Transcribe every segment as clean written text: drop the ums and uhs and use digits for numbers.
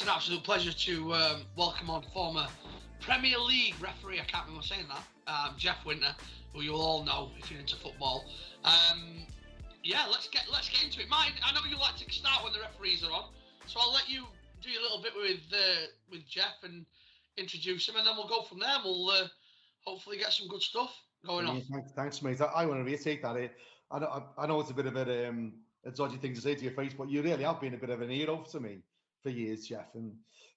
an absolute pleasure to welcome on former Premier League referee, I can't remember saying that, Jeff Winter, who you'll all know if you're into football. Yeah, let's get into it. Mine, I know you like to start when the referees are on, so I'll let you do a little bit with Jeff and introduce him, and then we'll go from there. And we'll hopefully get some good stuff going on. Thanks, mate. I want to reiterate that. I know it's a bit of a dodgy thing to say to your face, but you really have been a bit of an hero to me for years, Jeff. And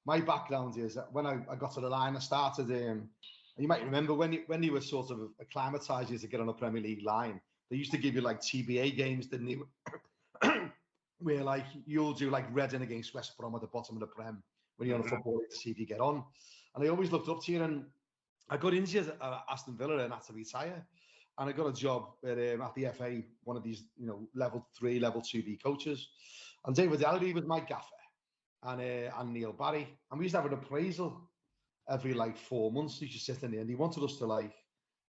my background is that when I got to the line, I started. You might remember when you were sort of acclimatised to get on a Premier League line, they used to give you like TBA games, didn't they? Where like you'll do like Reading against West Brom at the bottom of the Prem when you're on a football league to see if you get on. And I always looked up to you, and I got into Aston Villa and had to retire. And I got a job at the FA, one of these, level 3, level 2B coaches. And David Ellery was my gaffer, and Neil Barry. And we used to have an appraisal every like 4 months. We used to sit in there, and he wanted us to like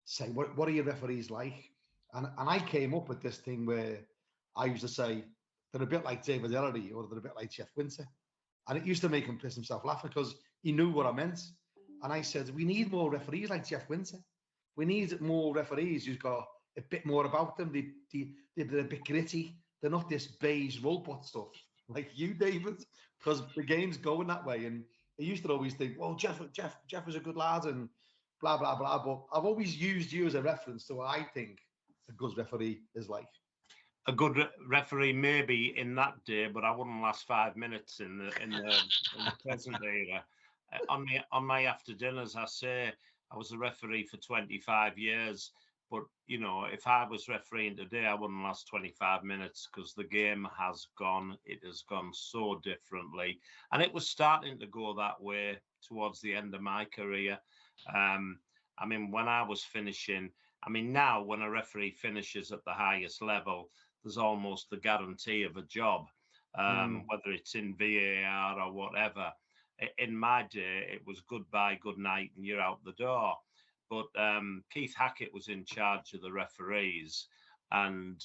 say, what are your referees like? And I came up with this thing where I used to say they're a bit like David Ellery or they're a bit like Jeff Winter. And it used to make him piss himself laughing because he knew what I meant. And I said, we need more referees like Jeff Winter. We need more referees who's got a bit more about them. They're a bit gritty. They're not this beige robot stuff like you, David, because the game's going that way. And I used to always think, well, Jeff is a good lad and blah, blah, blah. But I've always used you as a reference to what I think a good referee is like. A good referee maybe in that day, but I wouldn't last 5 minutes in the present era. On my after dinners, I say I was a referee for 25 years, but if I was refereeing today, I wouldn't last 25 minutes because the game has gone. It has gone so differently, and it was starting to go that way towards the end of my career. When I was finishing, now when a referee finishes at the highest level, there's almost the guarantee of a job, whether it's in VAR or whatever. In my day, it was goodbye, good night, and you're out the door. But Keith Hackett was in charge of the referees, and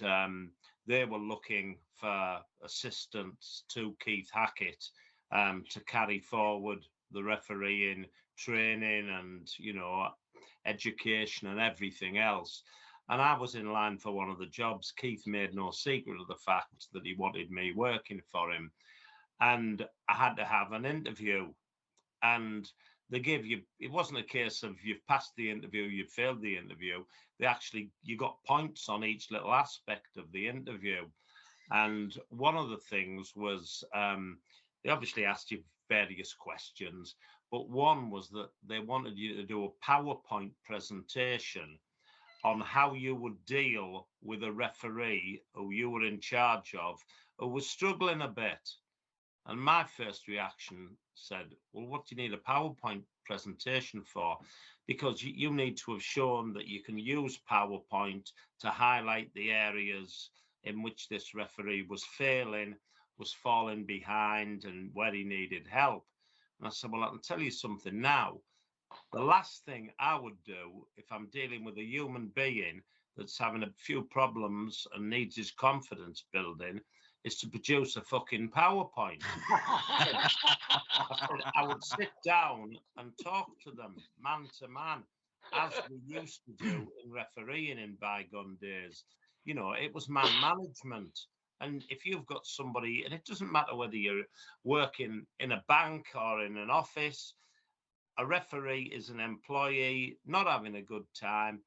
they were looking for assistants to Keith Hackett to carry forward the refereeing training and, education and everything else. And I was in line for one of the jobs. Keith made no secret of the fact that he wanted me working for him. And I had to have an interview. And they gave you, it wasn't a case of you've passed the interview, you've failed the interview. You got points on each little aspect of the interview. And one of the things was, they obviously asked you various questions, but one was that they wanted you to do a PowerPoint presentation on how you would deal with a referee who you were in charge of, who was struggling a bit. And my first reaction said, well, what do you need a PowerPoint presentation for? Because you need to have shown that you can use PowerPoint to highlight the areas in which this referee was failing, was falling behind, and where he needed help. And I said, well, I can tell you something now. The last thing I would do if I'm dealing with a human being that's having a few problems and needs his confidence building is to produce a fucking PowerPoint. I would sit down and talk to them man to man, as we used to do in refereeing in bygone days. It was man management. And if you've got somebody, and it doesn't matter whether you're working in a bank or in an office, a referee is an employee not having a good time.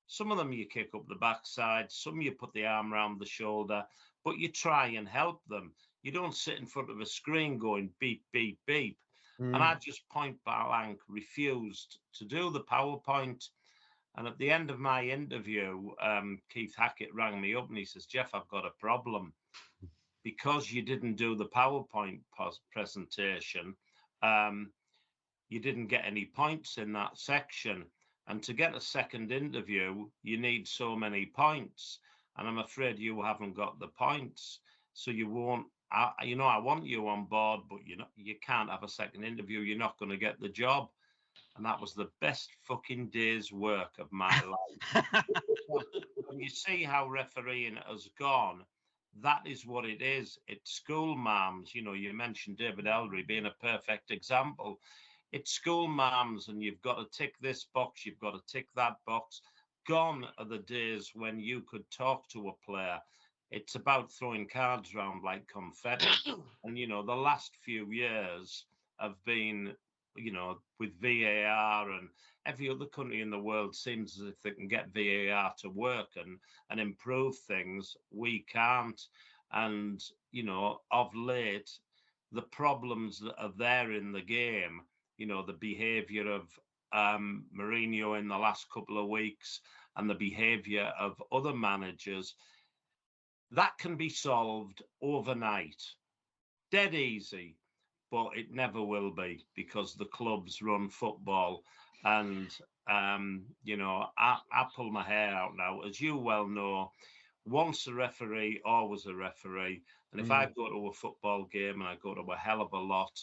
Some of them you kick up the backside, some you put the arm around the shoulder, but you try and help them. You don't sit in front of a screen going beep, beep, beep. And I just point blank refused to do the PowerPoint. And at the end of my interview, Keith Hackett rang me up and he says, Jeff, I've got a problem. Because you didn't do the PowerPoint presentation, you didn't get any points in that section. And to get a second interview, you need so many points. And I'm afraid you haven't got the points. So you won't, I want you on board, but you can't have a second interview. You're not going to get the job. And that was the best fucking day's work of my life. When you see how refereeing has gone, that is what it is. It's school moms. You know, you mentioned David Eldry being a perfect example. It's school moms, and you've got to tick this box, you've got to tick that box. Gone are the days when you could talk to a player. It's about throwing cards around like confetti. And, you know, the last few years have been, you know, with VAR, and every other country in the world seems as if they can get VAR to work and improve things. We can't. And, you know, of late, the problems that are there in the game, you know, the behaviour of Mourinho in the last couple of weeks and the behaviour of other managers, that can be solved overnight. Dead easy, but it never will be, because the clubs run football. And, you know, I pull my hair out now. As you well know, once a referee, always a referee. And if I go to a football game, and I go to a hell of a lot,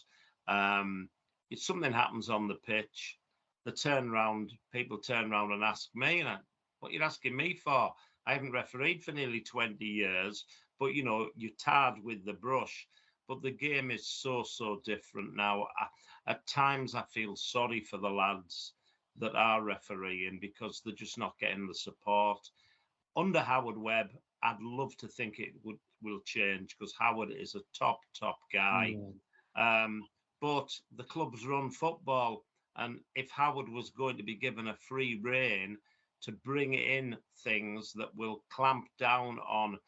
if something happens on the pitch, people turn around and ask me, and what you're asking me for? I haven't refereed for nearly 20 years, but, you know, you're tarred with the brush. But the game is so different now. At times, I feel sorry for the lads that are refereeing, because they're just not getting the support. Under Howard Webb, I'd love to think it will change, because Howard is a top guy. But the clubs run football, and if Howard was going to be given a free rein to bring in things that will clamp down on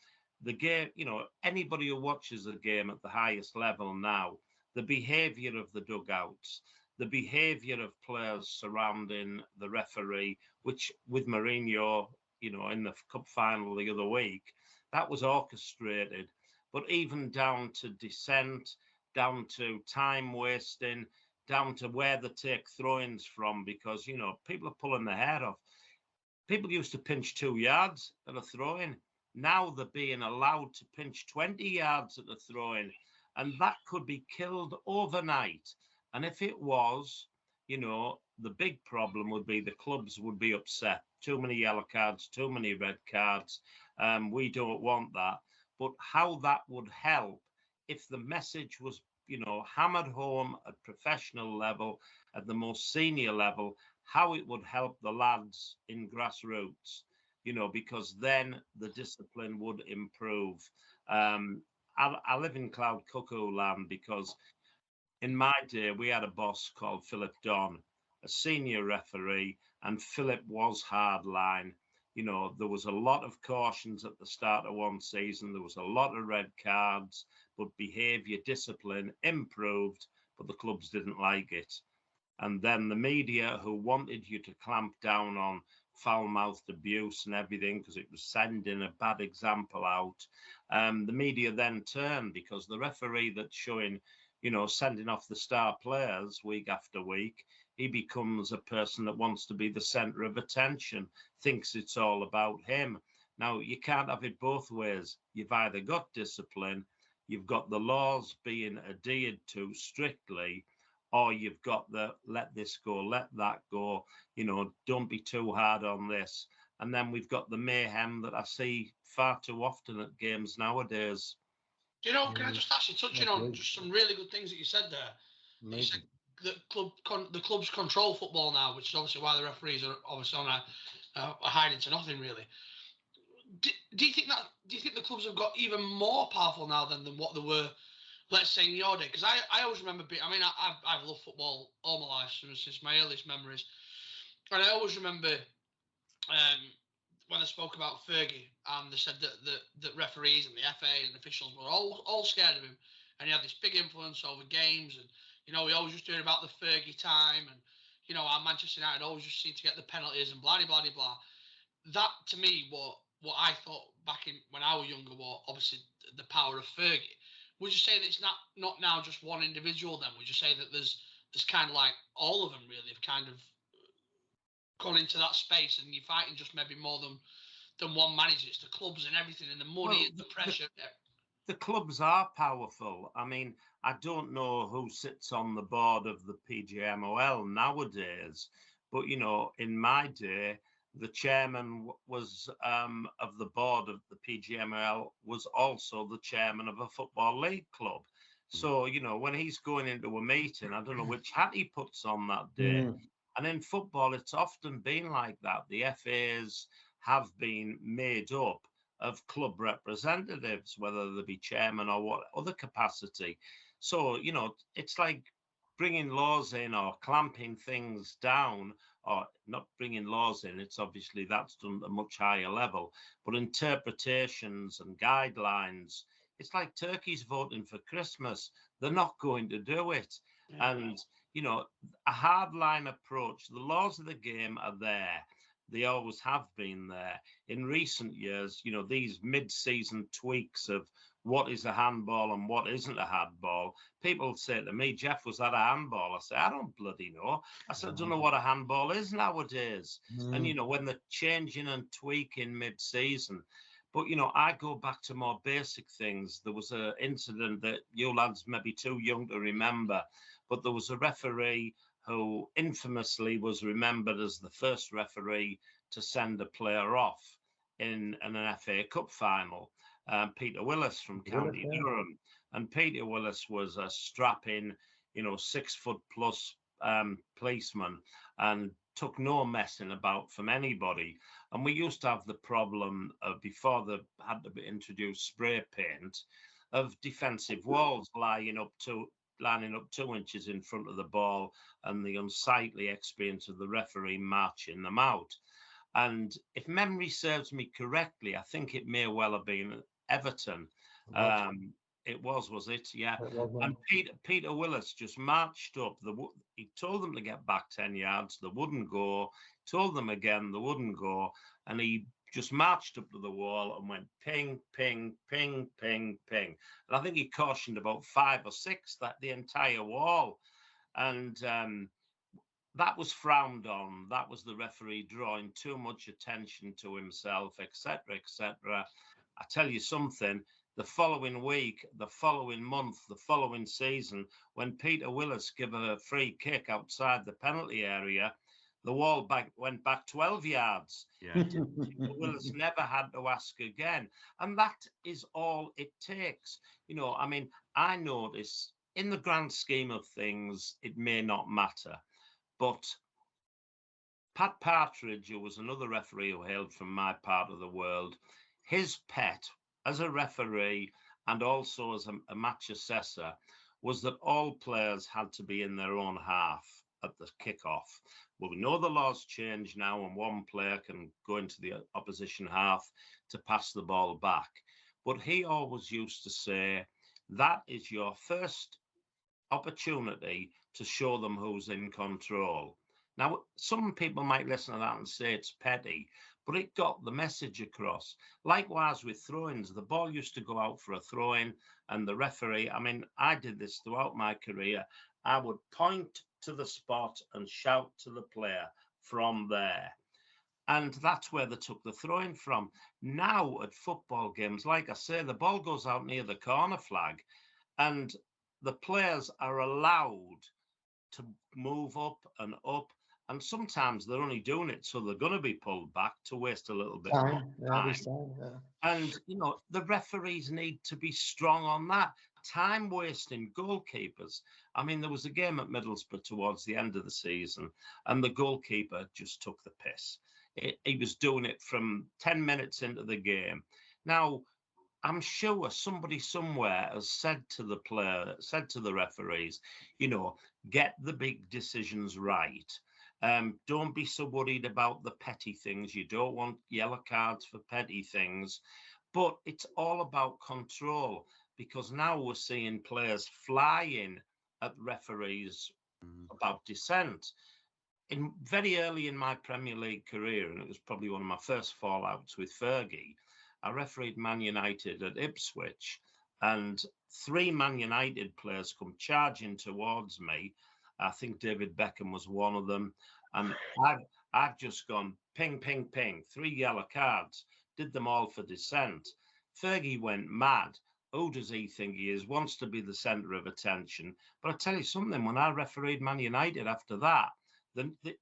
the game, you know, anybody who watches a game at the highest level now, the behaviour of the dugouts, the behaviour of players surrounding the referee, which with Mourinho, you know, in the cup final the other week, that was orchestrated. But even down to dissent, down to time wasting, down to where they take throw-ins from, because, you know, people are pulling their hair off. People used to pinch 2 yards at a throw-in. Now they're being allowed to pinch 20 yards at a throw-in, and that could be killed overnight. And if it was, you know, the big problem would be the clubs would be upset. Too many yellow cards, too many red cards. We don't want that. But how that would help if the message was, you know, hammered home at professional level, at the most senior level, how it would help the lads in grassroots, you know, because then the discipline would improve. I live in Cloud Cuckoo land, because in my day, we had a boss called Philip Don, a senior referee, and Philip was hardline. You know, there was a lot of cautions at the start of one season. There was a lot of red cards, but behaviour, discipline improved, but the clubs didn't like it. And then the media, who wanted you to clamp down on foul-mouthed abuse and everything, because it was sending a bad example out, the media then turned, because the referee that's showing, you know, sending off the star players week after week, he becomes a person that wants to be the centre of attention, thinks it's all about him. Now, you can't have it both ways. You've either got discipline, you've got the laws being adhered to strictly, or you've got the let this go, let that go, you know, don't be too hard on this. And then we've got the mayhem that I see far too often at games nowadays. Do you know, can I just ask you, touching on just some really good things that you said there? You said the clubs control football now, which is obviously why the referees are obviously on a hiding to nothing, really. Do you think the clubs have got even more powerful now than what they were, let's say, in your day? Because I always remember I've loved football all my life, since my earliest memories, and I always remember when they spoke about Fergie, and they said that referees and the FA and officials were all scared of him, and he had this big influence over games, and, you know, we always just doing about the Fergie time, and, you know, our Manchester United always just seemed to get the penalties and blah blah blah. That, to me, what I thought back in when I was younger, was obviously the power of Fergie. Would you say that it's not now just one individual then? Would you say that there's kind of like all of them really have kind of gone into that space, and you're fighting just maybe more than one manager? It's the clubs and everything, and the money and the pressure. The clubs are powerful. I mean, I don't know who sits on the board of the PGMOL nowadays, but, you know, in my day, the chairman was of the board of the PGMOL was also the chairman of a football league club. So, you know, when he's going into a meeting, I don't know which hat he puts on that day. And in football, it's often been like that. The FAs have been made up of club representatives, whether they be chairman or what other capacity. So, you know, it's like bringing laws in or clamping things down, or not bringing laws in. It's obviously that's done at a much higher level, but interpretations and guidelines. It's like turkeys voting for Christmas. They're not going to do it. And, you know, a hardline approach, the laws of the game are there. They always have been there. In recent years, you know, these mid-season tweaks of what is a handball and what isn't a handball. People say to me, Jeff, was that a handball? I say, I don't bloody know. I said, I don't know what a handball is nowadays. And, you know, when they're changing and tweaking mid-season. But, you know, I go back to more basic things. There was an incident that you lads may be too young to remember, but there was a referee who infamously was remembered as the first referee to send a player off in an FA Cup final, Peter Willis from County Durham. And Peter Willis was a strapping, you know, 6 foot plus policeman and took no messing about from anybody. And we used to have the problem of, before they had to be introduced spray paint, of defensive walls lining up 2 inches in front of the ball, and the unsightly experience of the referee marching them out. And if memory serves me correctly, I think it may well have been Everton. It was it? Yeah. And Peter Willis just marched up. He told them to get back 10 yards. They wouldn't go. Told them again, they wouldn't go. And he just marched up to the wall and went ping, ping, ping, ping, ping. And I think he cautioned about 5 or 6, that the entire wall. And that was frowned on. That was the referee drawing too much attention to himself, etc., etc. I tell you something, the following week, the following month, the following season, when Peter Willis gave a free kick outside the penalty area, the wall went back 12 yards. Yeah. Willis never had to ask again. And that is all it takes. You know, I mean, I notice in the grand scheme of things, it may not matter. But Pat Partridge, who was another referee who hailed from my part of the world, his pet as a referee and also as a match assessor was that all players had to be in their own half at the kickoff. Well, we know the laws change now, and one player can go into the opposition half to pass the ball back. But he always used to say, that is your first opportunity to show them who's in control. Now, some people might listen to that and say it's petty, but it got the message across. Likewise with throw-ins, the ball used to go out for a throw-in, and the referee, I mean, I did this throughout my career. I would point to the spot and shout to the player from there. And that's where they took the throw-in from. Now at football games, like I say, the ball goes out near the corner flag, and the players are allowed to move up and up. And sometimes they're only doing it so they're going to be pulled back to waste a little bit more time. And, you know, the referees need to be strong on that. Time wasting goalkeepers. I mean, there was a game at Middlesbrough towards the end of the season, and the goalkeeper just took the piss. He was doing it from 10 minutes into the game. Now, I'm sure somebody somewhere has said to the player, said to the referees, you know, get the big decisions right. Don't be so worried about the petty things. You don't want yellow cards for petty things. But it's all about control, because now we're seeing players flying at referees about dissent. Very early in my Premier League career, and it was probably one of my first fallouts with Fergie, I refereed Man United at Ipswich, and 3 Man United players come charging towards me. I think David Beckham was one of them. And I've just gone ping, ping, ping, 3 yellow cards, did them all for dissent. Fergie went mad. Who does he think he is? Wants to be the centre of attention. But I tell you something, when I refereed Man United after that,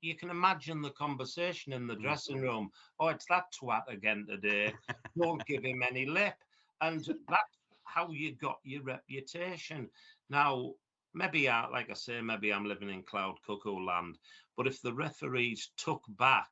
You can imagine the conversation in the dressing room. Oh, it's that twat again today. Don't give him any lip. And that's how you got your reputation. Now, maybe, like I say, maybe I'm living in cloud cuckoo land. But if the referees took back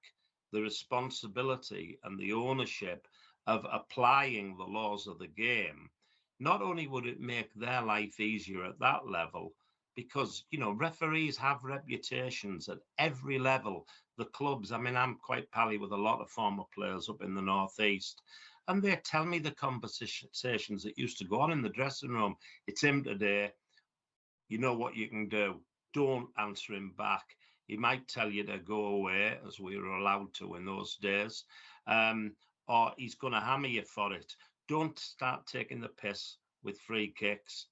the responsibility and the ownership of applying the laws of the game, not only would it make their life easier at that level, because, referees have reputations at every level. The clubs, I mean, I'm quite pally with a lot of former players up in the Northeast, and they tell me the conversations that used to go on in the dressing room. It's him today. You know what you can do. Don't answer him back. He might tell you to go away, as we were allowed to in those days, or he's going to hammer you for it. Don't start taking the piss with free kicks,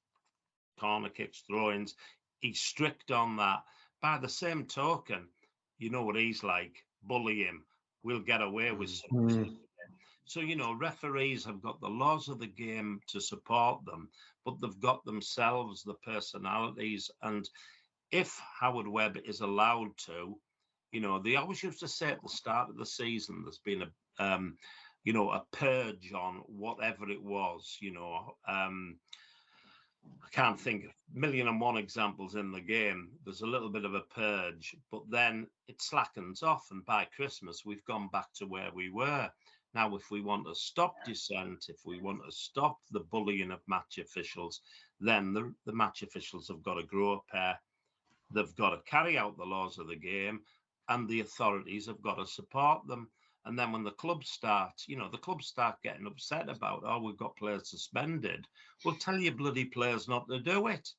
corner kicks, throw-ins. He's strict on that. By the same token, you know what he's like. Bully him. We'll get away with something. So, referees have got the laws of the game to support them, but they've got themselves, the personalities. And if Howard Webb is allowed to, they always used to say at the start of the season, there's been a purge on whatever it was, I can't think of 1,000,001 examples in the game. There's a little bit of a purge, but then it slackens off. And by Christmas, we've gone back to where we were. Now, if we want to stop dissent, if we want to stop the bullying of match officials, then the match officials have got to grow a pair. They've got to carry out the laws of the game, and the authorities have got to support them. And then when the clubs start getting upset about, oh, we've got players suspended, we'll tell your bloody players not to do it.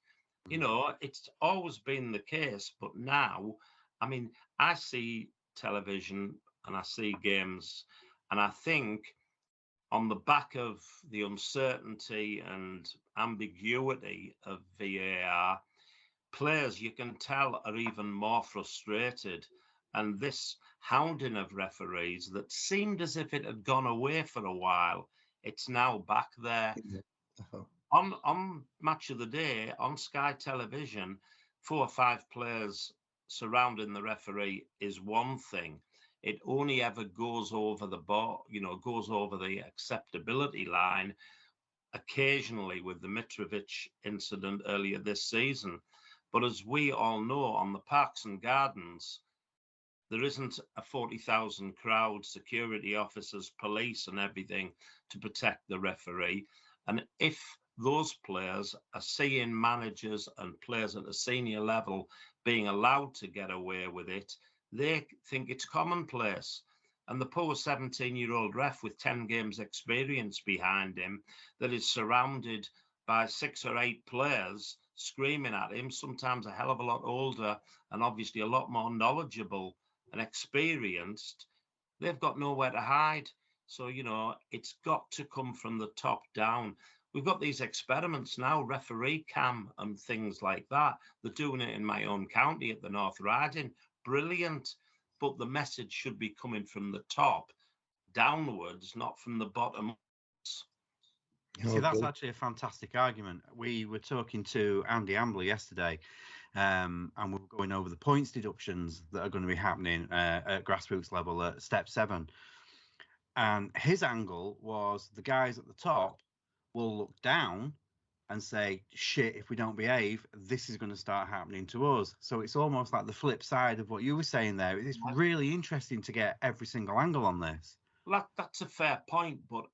It's always been the case. But now, I mean, I see television and I see games, and I think on the back of the uncertainty and ambiguity of VAR, players, you can tell, are even more frustrated. And this hounding of referees that seemed as if it had gone away for a while, it's now back there. On Match of the Day, on Sky Television, 4 or 5 players surrounding the referee is one thing. It only ever goes over the bar, goes over the acceptability line occasionally with the Mitrovic incident earlier this season. But as we all know, on the Parks and Gardens, there isn't a 40,000 crowd, security officers, police and everything to protect the referee. And if those players are seeing managers and players at a senior level being allowed to get away with it, they think it's commonplace. And the poor 17-year-old ref with 10 games experience behind him that is surrounded by 6 or 8 players screaming at him, sometimes a hell of a lot older and obviously a lot more knowledgeable and experienced, they've got nowhere to hide. So, it's got to come from the top down. We've got these experiments now, referee cam and things like that. They're doing it in my own county at the North Riding. Brilliant. But the message should be coming from the top downwards, not from the bottom. See, that's actually a fantastic argument. We were talking to Andy Ambler yesterday, and we were going over the points deductions that are going to be happening at grassroots level at step 7. And his angle was the guys at the top will look down and say, shit, if we don't behave, this is going to start happening to us. So it's almost like the flip side of what you were saying there. It's really interesting to get every single angle on this. Well, that's a fair point. But,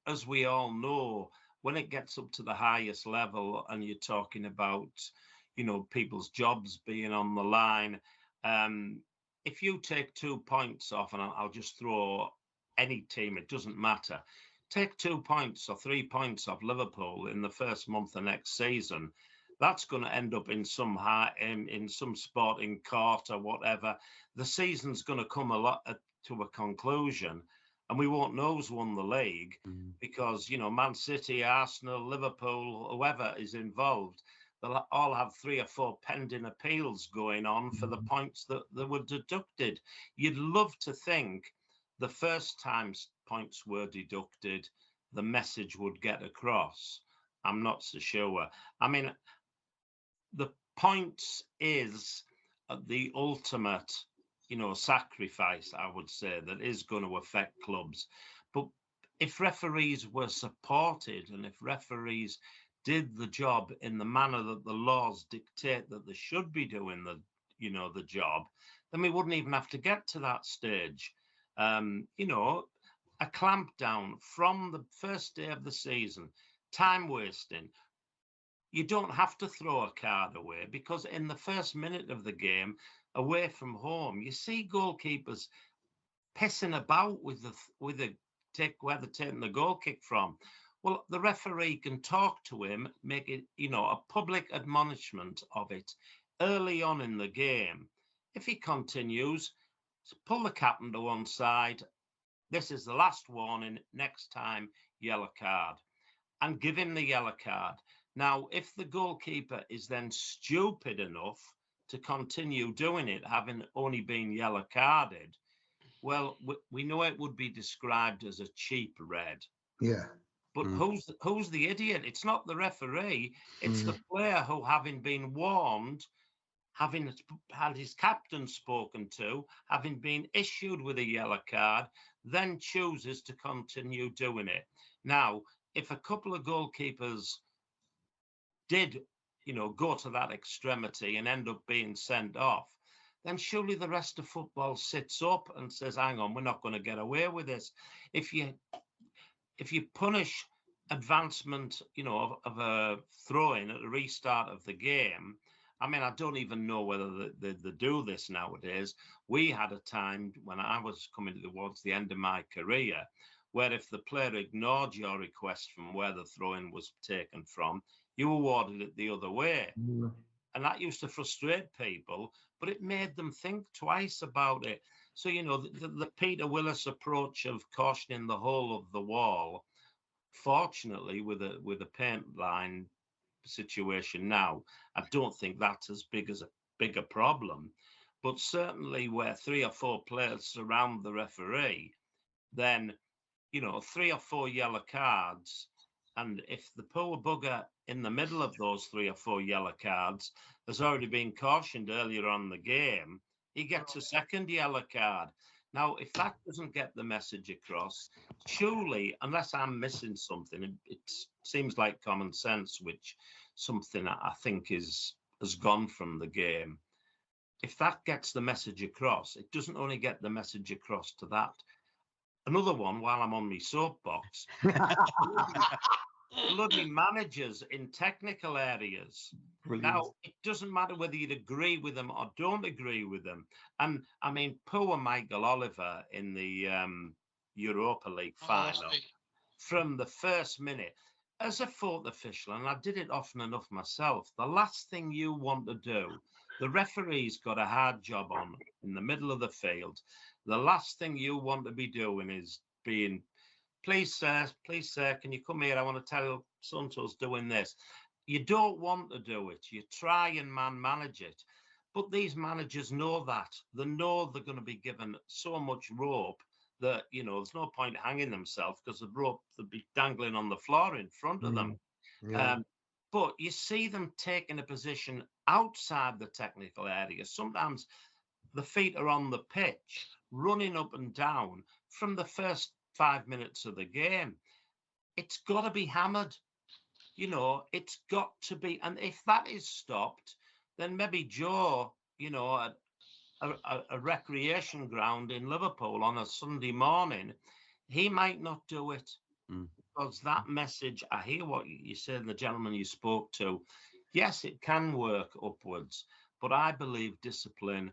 as we all know, when it gets up to the highest level and you're talking about, people's jobs being on the line, if you take 2 points off, and I'll just throw any team, it doesn't matter, take 2 points or 3 points off Liverpool in the first month of next season, that's going to end up in some in some sporting court or whatever. The season's going to come to a conclusion, and we won't know who's won the league because, Man City, Arsenal, Liverpool, whoever is involved, they'll all have 3 or 4 pending appeals going on for the points that were deducted. You'd love to think the first time points were deducted, the message would get across. I'm not so sure. I mean, the points is the ultimate, sacrifice, I would say, that is going to affect clubs. But if referees were supported and if referees did the job in the manner that the laws dictate that they should be doing the job, then we wouldn't even have to get to that stage. A clampdown from the first day of the season, time wasting. You don't have to throw a card away, because in the first minute of the game, away from home, you see goalkeepers pissing about with where they're taking the goal kick from. Well, the referee can talk to him, make it, a public admonishment of it early on in the game. If he continues, pull the captain to one side. This is the last warning. Next time, yellow card, and give him the yellow card. Now, if the goalkeeper is then stupid enough to continue doing it, having only been yellow carded, well, we know it would be described as a cheap red. Yeah. But who's the idiot? It's not the referee. It's the player who, having been warned, having had his captain spoken to, having been issued with a yellow card, then chooses to continue doing it. Now, if a couple of goalkeepers did, go to that extremity and end up being sent off, then surely the rest of football sits up and says, hang on, we're not going to get away with this. If you punish advancement, of a throw-in at the restart of the game, I mean, I don't even know whether they do this nowadays. We had a time when I was coming towards the end of my career where if the player ignored your request from where the throw-in was taken from, you awarded it the other way. And that used to frustrate people, but it made them think twice about it. So, the Peter Willis approach of cautioning the whole of the wall, fortunately, with a paint line situation now, I don't think that's as big a problem. But certainly where 3 or 4 players surround the referee, then, 3 or 4 yellow cards. And if the poor bugger in the middle of those 3 or 4 yellow cards has already been cautioned earlier on the game, he gets a second yellow card. Now, if that doesn't get the message across, surely, unless I'm missing something, it seems like common sense, which something I think has gone from the game. If that gets the message across, it doesn't only get the message across to that. Another one, while I'm on my soapbox, bloody managers in technical areas. Brilliant. Now, it doesn't matter whether you'd agree with them or don't agree with them. And I mean, poor Michael Oliver in the Europa League final, from the first minute, as a fourth official, and I did it often enough myself, the last thing you want to do, the referee's got a hard job on in the middle of the field. The last thing you want to be doing is being, please, sir, can you come here? I want to tell you so-and-so's doing this. You don't want to do it. You try and manage it. But these managers know that. They know they're going to be given so much rope that, there's no point hanging themselves, because the rope will be dangling on the floor in front of them. Yeah. But you see them taking a position outside the technical area. Sometimes the feet are on the pitch, running up and down from the first 5 minutes of the game. It's got to be hammered. It's got to be. And if that is stopped, then maybe Joe, at a recreation ground in Liverpool on a Sunday morning, he might not do it. Because that message, I hear what you said, the gentleman you spoke to, yes, it can work upwards, but I believe discipline,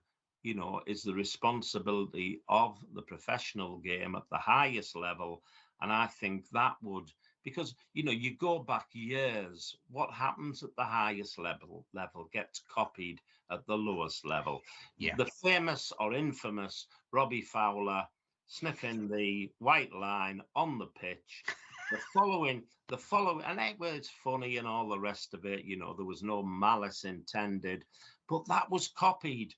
is the responsibility of the professional game at the highest level. And I think that would, because, you go back years, what happens at the highest level gets copied at the lowest level. Yeah. The famous or infamous Robbie Fowler sniffing the white line on the pitch, the following, and it was funny and all the rest of it, there was no malice intended, but that was copied.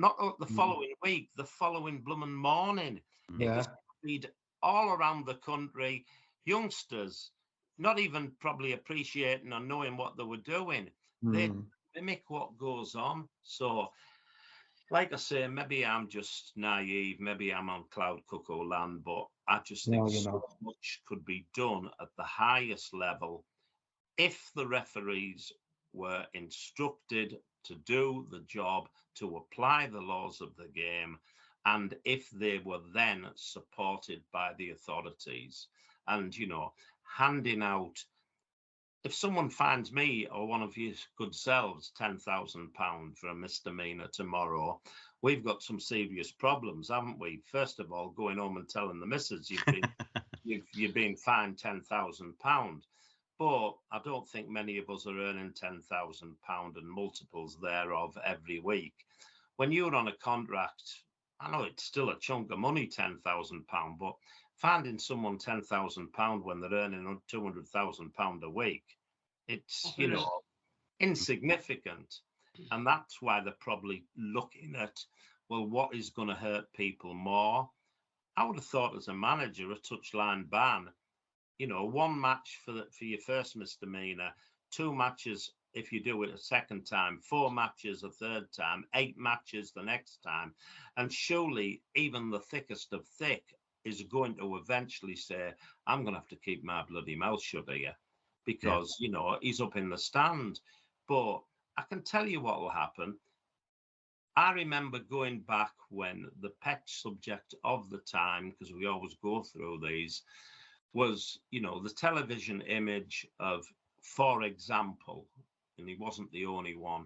Not the following week, the following blooming morning. Yeah. It was copied all around the country. Youngsters, not even probably appreciating or knowing what they were doing. They mimic what goes on. So like I say, maybe I'm just naive, maybe I'm on cloud cuckoo land, but I just No, think you're so not. much could be done at the highest level if the referees were instructed to do the job, to apply the laws of the game, and if they were then supported by the authorities. And, handing out, if someone finds me or one of you good selves £10,000 for a misdemeanor tomorrow, we've got some serious problems, haven't we? First of all, going home and telling the missus you've been fined £10,000. But I don't think many of us are earning £10,000 and multiples thereof every week. When you're on a contract, I know it's still a chunk of money, £10,000, but finding someone £10,000 when they're earning £200,000 a week, it's, insignificant. And that's why they're probably looking at, well, what is going to hurt people more? I would have thought as a manager, a touchline ban, one match for your first misdemeanor, 2 matches if you do it a second time, 4 matches a third time, 8 matches the next time. And surely even the thickest of thick is going to eventually say, I'm going to have to keep my bloody mouth shut here because, he's up in the stand. But I can tell you what will happen. I remember going back when the pet subject of the time, because we always go through these, was, the television image of, for example, and he wasn't the only one,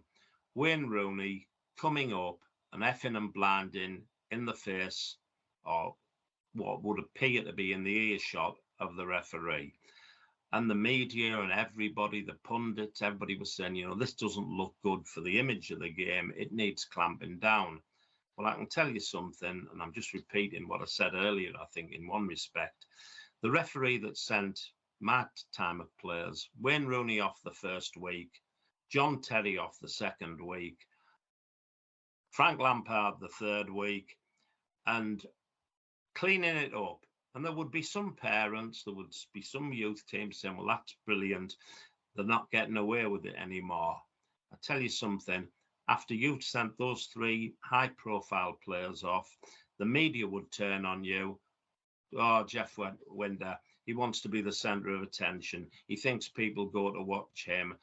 Wayne Rooney coming up and effing and blinding in the face, or what would appear to be in the earshot of the referee. And the media and everybody, the pundits, everybody was saying, this doesn't look good for the image of the game. It needs clamping down. Well, I can tell you something, and I'm just repeating what I said earlier, I think, in one respect. The referee that sent my time of players, Wayne Rooney off the first week, John Terry off the second week, Frank Lampard the third week, and cleaning it up. And there would be some parents, there would be some youth teams saying, well, that's brilliant. They're not getting away with it anymore. I tell you something, after you've sent those 3 high-profile players off, the media would turn on you. Oh, Jeff Winder, he wants to be the centre of attention. He thinks people go to watch him.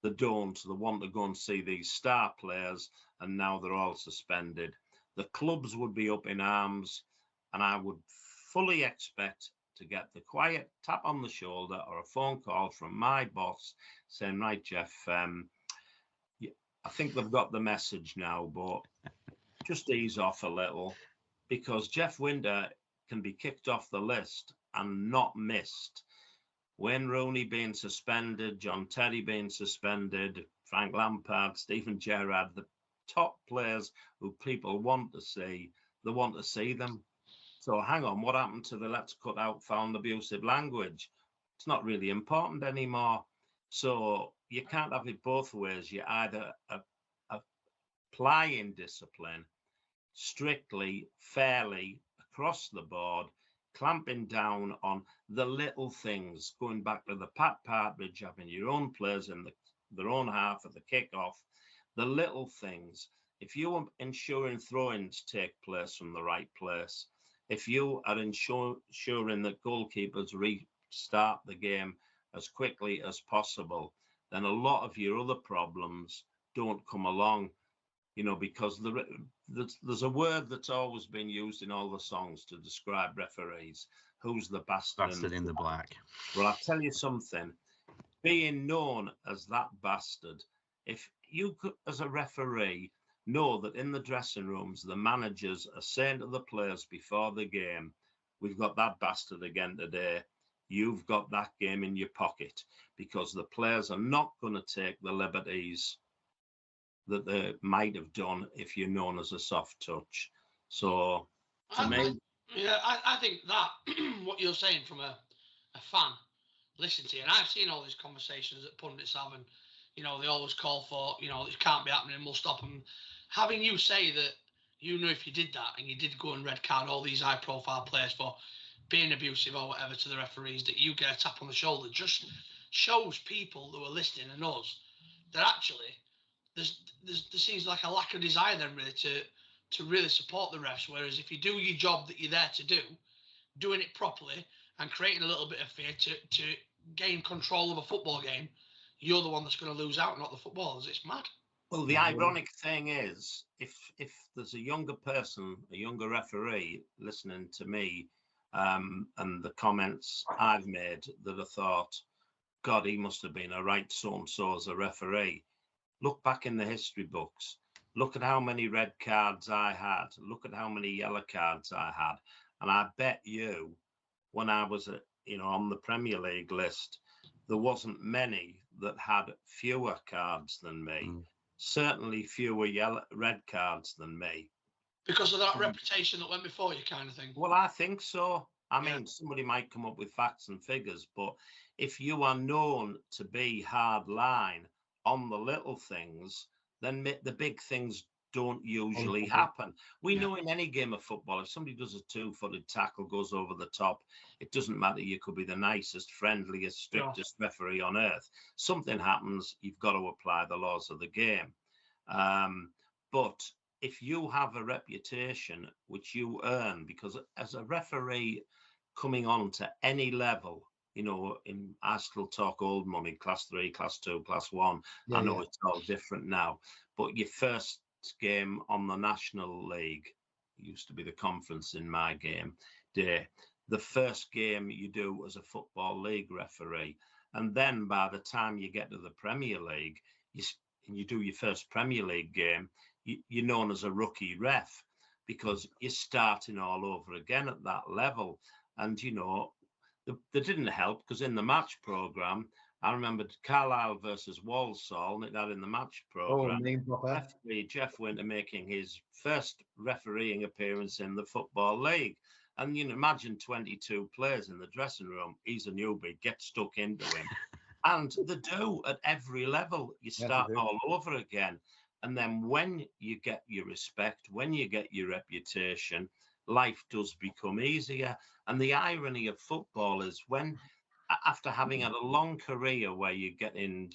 They don't. They want to go and see these star players, and now they're all suspended. The clubs would be up in arms, and I would fully expect to get the quiet tap on the shoulder or a phone call from my boss saying, right, Jeff, I think they've got the message now, but just ease off a little, because Jeff Winder can be kicked off the list and not missed. Wayne Rooney being suspended, John Terry being suspended, Frank Lampard, Steven Gerrard, the top players who people want to see, they want to see them. So hang on, what happened to the let's cut out foul and abusive language? It's not really important anymore. So you can't have it both ways. You either applying discipline strictly, fairly, across the board, clamping down on the little things, going back to the Pat Partridge, having your own players in their own half of the kickoff, the little things. If you are ensuring throw-ins take place from the right place, if you are ensuring that goalkeepers restart the game as quickly as possible, then a lot of your other problems don't come along, because there's a word that's always been used in all the songs to describe referees. Who's the bastard in the black? Well, I'll tell you something. Being known as that bastard, if you could, as a referee, know that in the dressing rooms, the managers are saying to the players before the game, we've got that bastard again today. You've got that game in your pocket, because the players are not going to take the liberties that they might have done if you're known as a soft touch. So, to me... Yeah, I think that what you're saying from a fan listening to you, and I've seen all these conversations that pundits have, and they always call for, this can't be happening, we'll stop them. Having you say that, if you did that and you did go and red card all these high profile players for being abusive or whatever to the referees, that you get a tap on the shoulder, just shows people who are listening and us that actually there seems like a lack of desire then really to really support the refs. Whereas if you do your job that you're there to do, doing it properly and creating a little bit of fear to gain control of a football game, you're the one that's going to lose out, not the footballers. It's mad. Well, the ironic thing is, if there's a younger person, a younger referee listening to me, and the comments I've made, that I thought, God, he must have been a right so-and-so as a referee. Look back in the history books. Look at how many red cards I had. Look at how many yellow cards I had. And I bet you, when I was, on the Premier League list, there wasn't many that had fewer cards than me. Certainly fewer red cards than me. Because of that reputation that went before you, kind of thing. Well, I think so. I mean, somebody might come up with facts and figures, but if you are known to be hard line on the little things, then the big things don't usually happen. We know in any game of football, if somebody does a two-footed tackle, goes over the top, it doesn't matter. You could be the nicest, friendliest, strictest referee on earth. Something happens, you've got to apply the laws of the game. But if you have a reputation which you earn, because as a referee coming on to any level, I still talk old money, class 3, class 2, class 1. I know it's all different now, but your first game on the National League, used to be the conference in my game day, the first game you do as a Football League referee. And then by the time you get to the Premier League, you do your first Premier League game, you're known as a rookie ref, because you're starting all over again at that level. And, they didn't help, because in the match programme, I remember Carlisle versus Walsall, and that in the match programme, referee Jeff Winter making his first refereeing appearance in the Football League. And imagine 22 players in the dressing room. He's a newbie, get stuck into him. And they do at every level. You start all over again. And then when you get your respect, when you get your reputation, life does become easier. And the irony of football is when, after having had a long career where you're getting,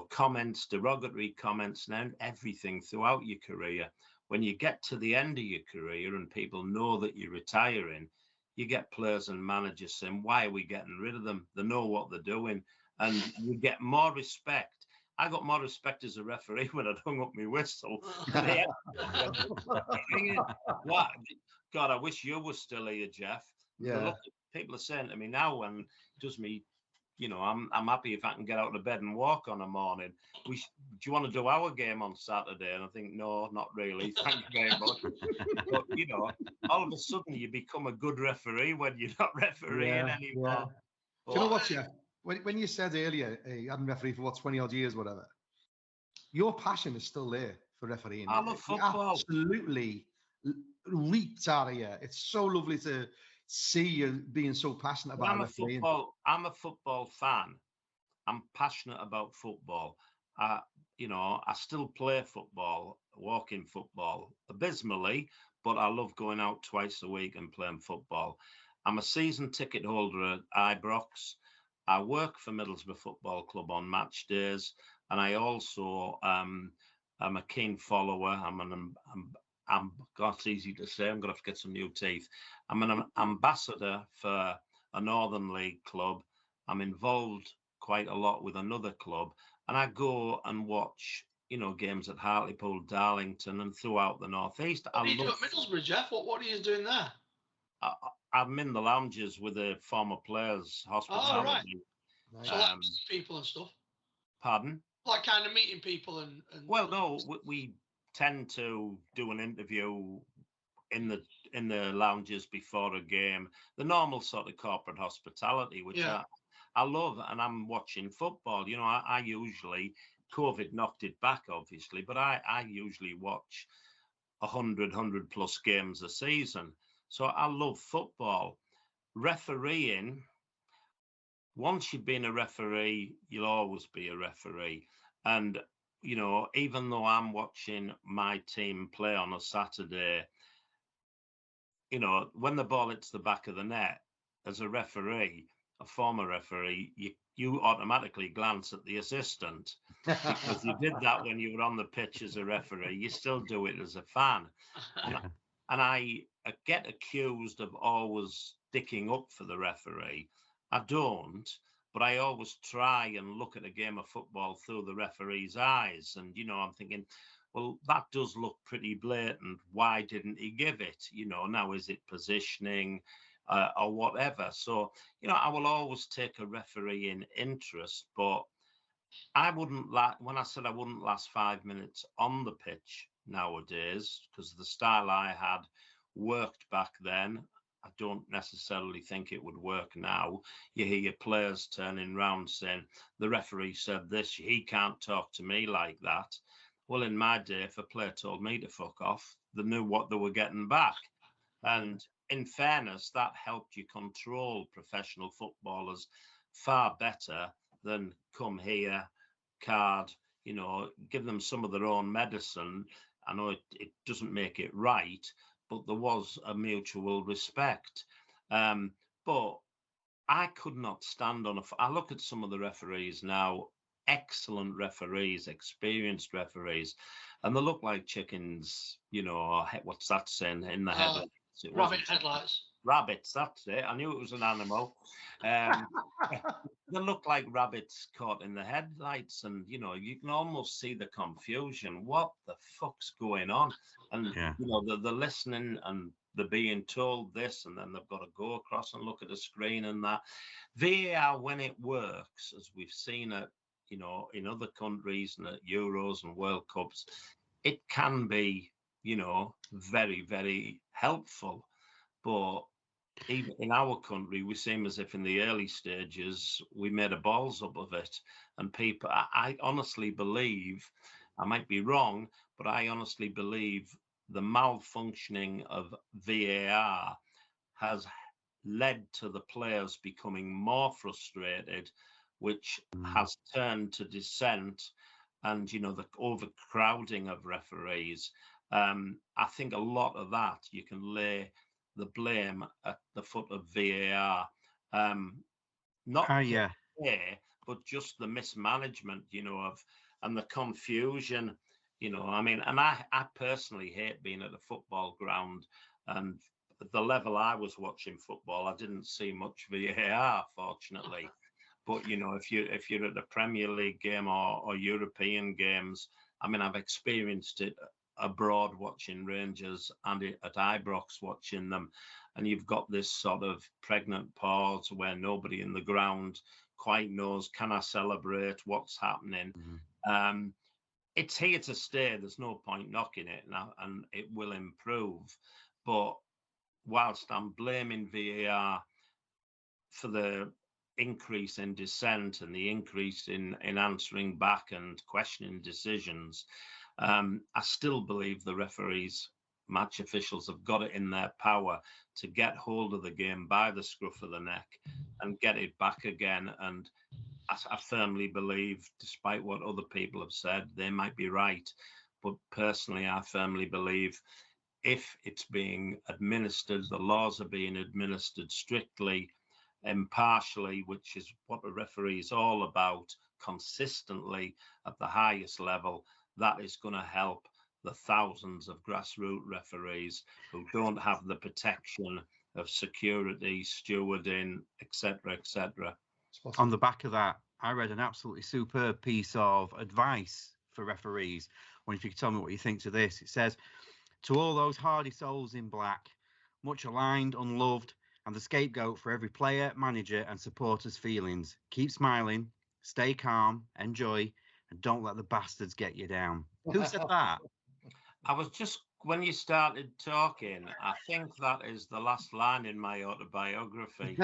comments, derogatory comments, and everything throughout your career, when you get to the end of your career and people know that you're retiring, you get players and managers saying, why are we getting rid of them? They know what they're doing. And you get more respect. I got more respect as a referee when I'd hung up my whistle. God, I wish you were still here, Jeff. Look, people are saying to me now, and it does me, I'm happy if I can get out of bed and walk on a morning. Do you want to do our game on Saturday? And I think, no, not really. Thank you very much. But, all of a sudden you become a good referee when you're not refereeing anymore. Do you know what, Jeff? When you said earlier, you hadn't refereed for 20 odd years, whatever, your passion is still there for refereeing. I love football. Absolutely reeked out of you. It's so lovely to see you being so passionate about refereeing. I'm a football fan. I'm passionate about football. I still play football, walking football abysmally, but I love going out twice a week and playing football. I'm a season ticket holder at Ibrox. I work for Middlesbrough Football Club on match days, and I also am a keen follower. It's easy to say, I'm going to have to get some new teeth. I'm an ambassador for a Northern League club. I'm involved quite a lot with another club, and I go and watch, games at Hartlepool, Darlington, and throughout the Northeast. What do you do at Middlesbrough, Jeff? What are you doing there? I'm in the lounges with the former players' hospitality. Oh, right. So like people and stuff. Pardon? Like kind of meeting people and Well, no, we tend to do an interview in the lounges before a game. The normal sort of corporate hospitality, which I love, and I'm watching football. I usually, COVID knocked it back, obviously, but I usually watch 100 plus games a season. So I love football. Refereeing, once you've been a referee, you'll always be a referee. And, even though I'm watching my team play on a Saturday, when the ball hits the back of the net, as a referee, a former referee, you automatically glance at the assistant because you did that when you were on the pitch as a referee. You still do it as a fan. And I get accused of always sticking up for the referee. I don't, but I always try and look at a game of football through the referee's eyes. And, I'm thinking, well, that does look pretty blatant. Why didn't he give it? Now is it positioning or whatever? So, I will always take a referee in interest, but I wouldn't when I said I wouldn't last 5 minutes on the pitch nowadays, because the style I had worked back then. I don't necessarily think it would work now. You hear your players turning round saying, the referee said this, he can't talk to me like that. Well, in my day, if a player told me to fuck off, they knew what they were getting back. And in fairness, that helped you control professional footballers far better than come here, card, give them some of their own medicine. I know it doesn't make it right, but there was a mutual respect. But I could not stand on I look at some of the referees now, excellent referees, experienced referees, and they look like chickens, what's that saying in the head? Rabbit headlights. Rabbits, that's it. I knew it was an animal. They look like rabbits caught in the headlights, and you can almost see the confusion. What the fuck's going on? And they're listening and they're being told this, and then they've got to go across and look at the screen and that. VAR, when it works, as we've seen it, in other countries and at Euros and World Cups, it can be, very, very helpful. But even in our country, we seem as if in the early stages, we made a balls up of it. And people, I honestly believe, I might be wrong, but I honestly believe the malfunctioning of VAR has led to the players becoming more frustrated, which has turned to dissent and, the overcrowding of referees. I think a lot of that you can lay the blame at the foot of VAR, not but just the mismanagement, and the confusion, and I personally hate being at a football ground, and at the level I was watching football, I didn't see much VAR, fortunately. But if you're at the Premier League game or European games, I've experienced it abroad watching Rangers and at Ibrox watching them, and you've got this sort of pregnant pause where nobody in the ground quite knows, can I celebrate, what's happening? It's here to stay. There's no point knocking it now, and it will improve. But whilst I'm blaming VAR for the increase in dissent and the increase in answering back and questioning decisions, I still believe the referees, match officials, have got it in their power to get hold of the game by the scruff of the neck and get it back again. And I firmly believe, despite what other people have said, they might be right. But personally, I firmly believe if it's being administered, the laws are being administered strictly, impartially, which is what a referee is all about, consistently at the highest level, that is going to help the thousands of grassroots referees who don't have the protection of security, stewarding, etc., etc. On the back of that, I read an absolutely superb piece of advice for referees. I wonder if you could tell me what you think to this. It says, to all those hardy souls in black, much aligned, unloved, and the scapegoat for every player, manager, and supporter's feelings, keep smiling, stay calm, enjoy, and don't let the bastards get you down. Who said that? I was just, when you started talking, I think that is the last line in my autobiography,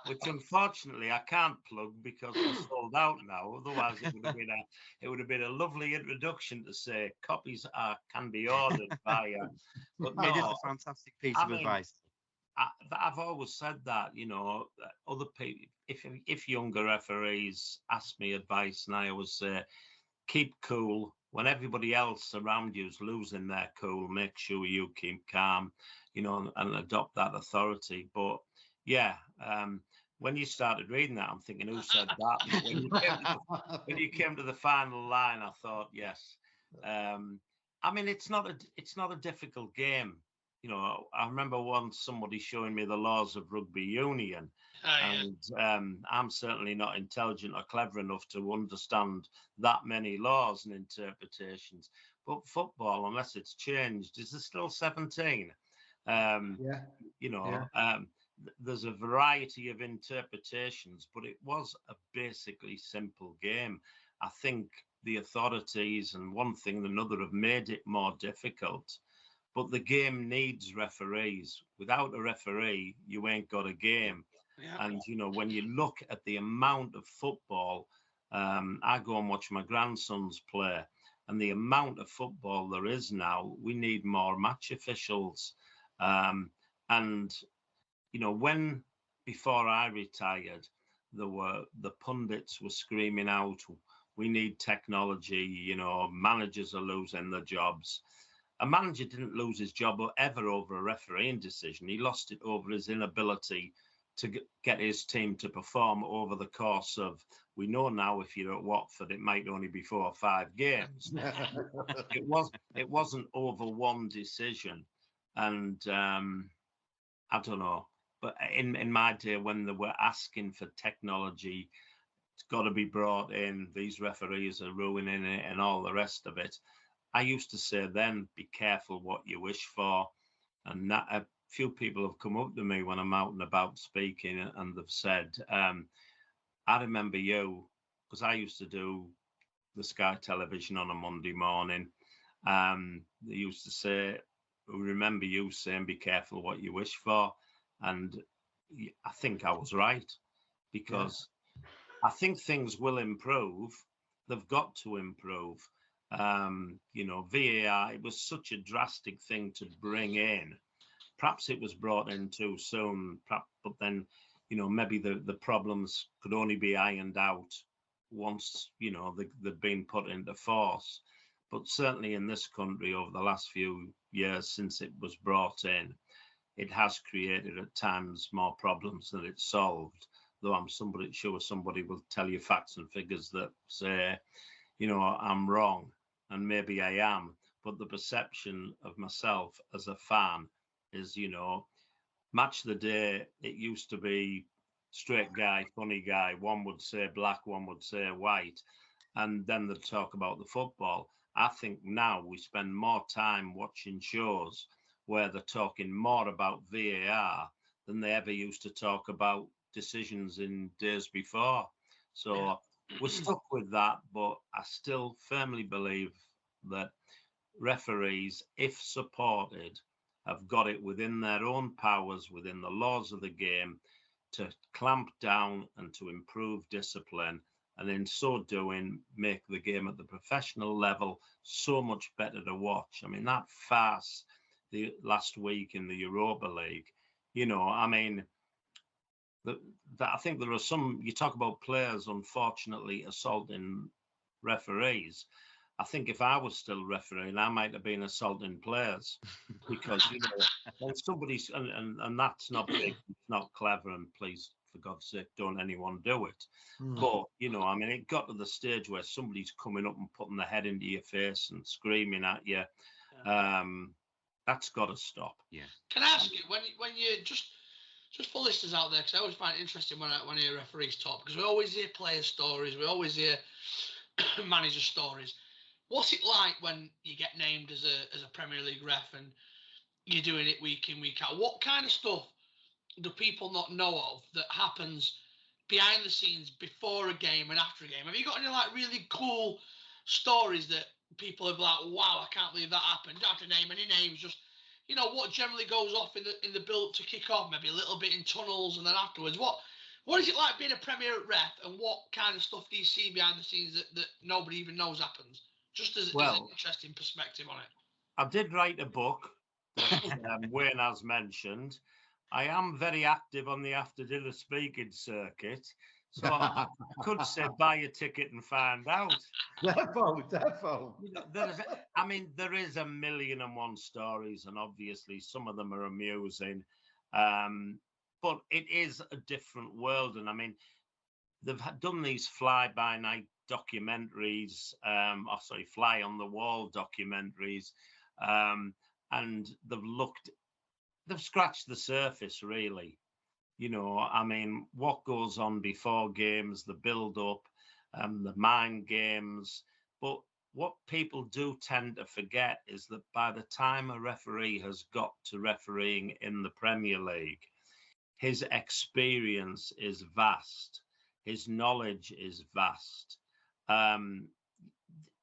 which unfortunately I can't plug because it's sold out now. Otherwise, it would have been a lovely introduction to say copies can be ordered by. But no, it is a fantastic piece of advice. I've always said that, other people, if younger referees ask me advice, and I always say, keep cool. When everybody else around you is losing their cool, make sure you keep calm, and adopt that authority. But Yeah. When you started reading that, I'm thinking, who said that? But when you came to the final line, I thought, yes. I mean, it's not a difficult game. You know, I remember once somebody showing me the laws of rugby union, and I'm certainly not intelligent or clever enough to understand that many laws and interpretations. But football, unless it's changed, is there still 17? You know, there's a variety of interpretations, but it was a basically simple game. I think the authorities and one thing and another have made it more difficult, but the game needs referees. Without a referee, you ain't got a game. Yeah. And, you know, when you look at the amount of football, I go and watch my grandsons play, and the amount of football there is now, we need more match officials. And you know, when before I retired, the pundits were screaming out, "We need technology." You know, managers are losing their jobs. A manager didn't lose his job ever over a refereeing decision. He lost it over his inability to get his team to perform over the course of. We know now if you're at Watford, it might only be 4 or 5 games. It wasn't over one decision, and I don't know. But in my day, when they were asking for technology, it's got to be brought in. These referees are ruining it and all the rest of it. I used to say then, be careful what you wish for. And that, a few people have come up to me when I'm out and about speaking, and they've said, I remember you, because I used to do the Sky Television on a Monday morning. They used to say, we remember you saying, be careful what you wish for. And I think I was right, because I think things will improve. They've got to improve. You know, VAR, it was such a drastic thing to bring in. Perhaps it was brought in too soon, but then, you know, maybe the problems could only be ironed out once, you know, they've been put into force. But certainly in this country over the last few years since it was brought in, it has created at times more problems than it's solved. Though I'm sure somebody will tell you facts and figures that say, you know, I'm wrong, and maybe I am. But the perception of myself as a fan is, you know, Match the Day, it used to be straight guy, funny guy. One would say black, one would say white, and then they'd talk about the football. I think now we spend more time watching shows where they're talking more about VAR than they ever used to talk about decisions in days before. So we're stuck with that, but I still firmly believe that referees, if supported, have got it within their own powers, within the laws of the game, to clamp down and to improve discipline, and in so doing, make the game at the professional level so much better to watch. I mean, that farce the last week in the Europa League, you know, I mean, I think there are some, you talk about players, unfortunately, assaulting referees. I think if I was still refereeing, I might have been assaulting players, because, you know, when somebody's, and that's not big, it's not clever, and please, for God's sake, don't anyone do it. But, you know, I mean, it got to the stage where somebody's coming up and putting their head into your face and screaming at you. That's got to stop. Yeah. Can I ask you, when you just for listeners out there, because I always find it interesting when I hear referees talk, because we always hear player stories, we always hear manager stories. What's it like when you get named as a Premier League ref and you're doing it week in, week out? What kind of stuff do people not know of that happens behind the scenes before a game and after a game? Have you got any like really cool stories that people are like, wow, I can't believe that happened? Don't have to name any names, just, you know, what generally goes off in the build to kick off, maybe a little bit in tunnels, and then afterwards, what is it like being a Premier ref, and what kind of stuff do you see behind the scenes that nobody even knows happens? Just as an interesting perspective on it. I did write a book that Wayne has mentioned. I am very active on the after dinner speaking circuit, so I could say buy a ticket and find out. Defo. You know, there is a million and one stories, and obviously some of them are amusing. but it is a different world. And I mean, they've done these fly-by-night documentaries, fly on the wall documentaries, and they've scratched the surface, really. You know, I mean, what goes on before games, the build-up, the mind games. But what people do tend to forget is that by the time a referee has got to refereeing in the Premier League, his experience is vast. His knowledge is vast.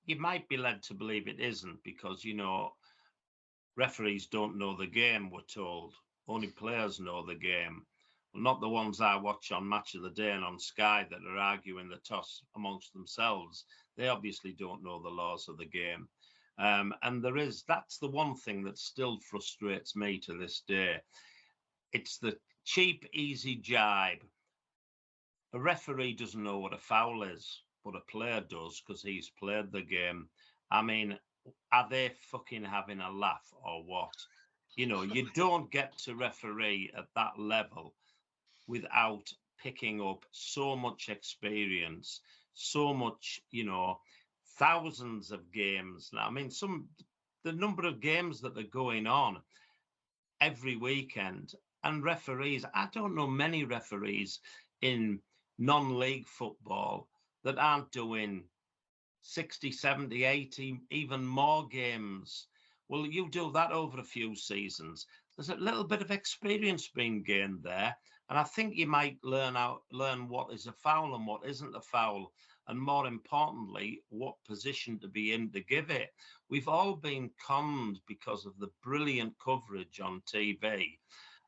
You might be led to believe it isn't because, you know, referees don't know the game, we're told. Only players know the game. Well, not the ones I watch on Match of the Day and on Sky that are arguing the toss amongst themselves. They obviously don't know the laws of the game. And that's the one thing that still frustrates me to this day. It's the cheap, easy jibe. A referee doesn't know what a foul is, but a player does because he's played the game. I mean, are they fucking having a laugh or what? You know, you don't get to referee at that level without picking up so much experience, so much, you know, thousands of games. Now, I mean, the number of games that are going on every weekend, and referees, I don't know many referees in non-league football that aren't doing 60, 70, 80, even more games. Well, you do that over a few seasons. There's a little bit of experience being gained there. And I think you might learn what is a foul and what isn't a foul. And more importantly, what position to be in to give it. We've all been conned because of the brilliant coverage on TV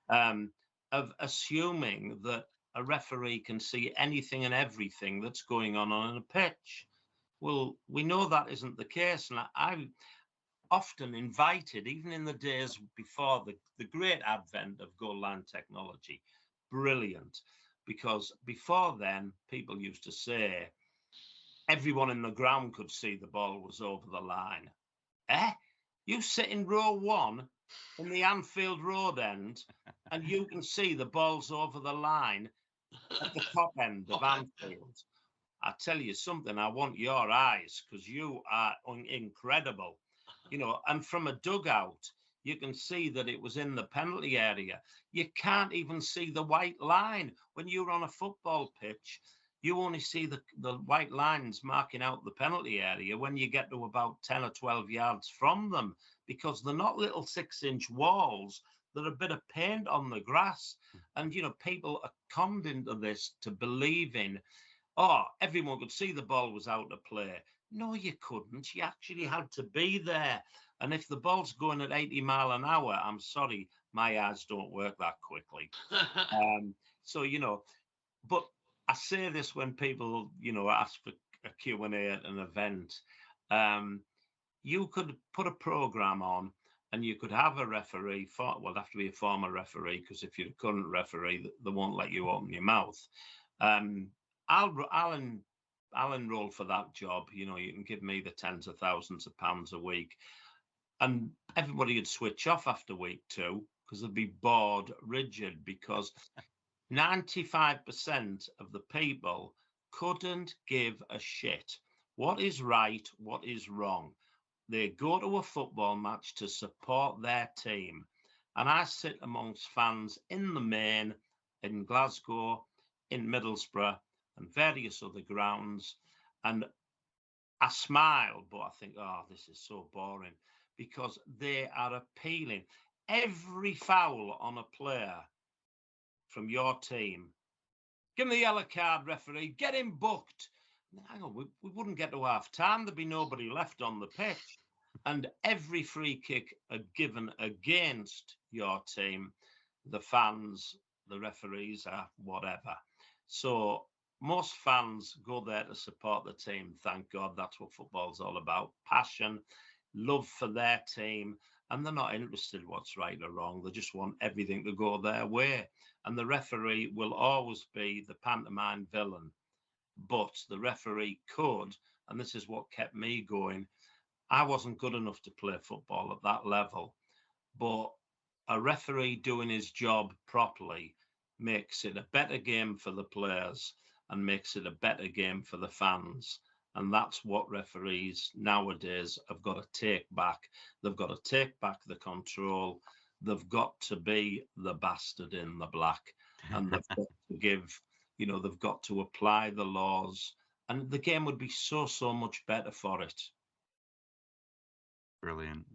of assuming that a referee can see anything and everything that's going on a pitch. Well, we know that isn't the case. And I often invited, even in the days before the great advent of goal line technology, brilliant, because before then, people used to say, everyone in the ground could see the ball was over the line. You sit in row 1 in the Anfield Road end, and you can see the ball's over the line at the top end of Anfield. I tell you something, I want your eyes because you are incredible. You know, and from a dugout, you can see that it was in the penalty area. You can't even see the white line. When you're on a football pitch, you only see the white lines marking out the penalty area when you get to about 10 or 12 yards from them, because they're not little 6-inch walls. They're a bit of paint on the grass. And, you know, people are conned into this to believing, oh, everyone could see the ball was out of play. No, you couldn't. You actually had to be there. And if the ball's going at 80 mile an hour, I'm sorry, my eyes don't work that quickly. So, you know, but I say this when people, you know, ask for a Q&A at an event. You could put a program on and you could have a referee, well, it'd have to be a former referee, because if you're a current referee, they won't let you open your mouth. I'll enroll for that job. You know, you can give me the tens of thousands of pounds a week, and everybody would switch off after week 2 because they'd be bored rigid, because 95% of the people couldn't give a shit. What is right? What is wrong? They go to a football match to support their team. And I sit amongst fans in the main, in Glasgow, in Middlesbrough, and various other grounds, and I smile, but I think, oh, this is so boring, because they are appealing. Every foul on a player from your team, give him the yellow card, referee, get him booked. Hang on, we wouldn't get to half time, there'd be nobody left on the pitch. And every free kick given against your team, the fans, the referees, whatever. So most fans go there to support the team. Thank God, that's what football's all about. Passion, love for their team, and they're not interested what's right or wrong. They just want everything to go their way. And the referee will always be the pantomime villain. But the referee could, and this is what kept me going, I wasn't good enough to play football at that level, but a referee doing his job properly makes it a better game for the players and makes it a better game for the fans. And that's what referees nowadays have got to take back. They've got to take back the control. They've got to be the bastard in the black. And they've got to give, they've got to apply the laws. And the game would be so, so much better for it. Brilliant.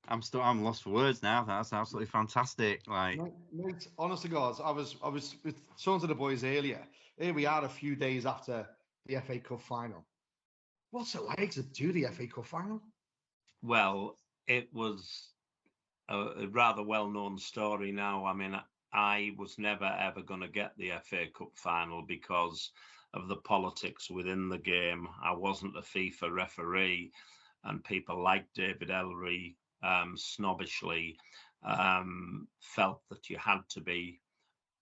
I'm lost for words now. That's absolutely fantastic. Like, mate, honest to God, I was with some of the boys earlier. Here we are, a few days after the FA Cup final. What's it like to do the FA Cup final? Well, it was a rather well-known story now. I mean, I was never ever going to get the FA Cup final because of the politics within the game. I wasn't a FIFA referee, and people like David Ellery snobbishly felt that you had to be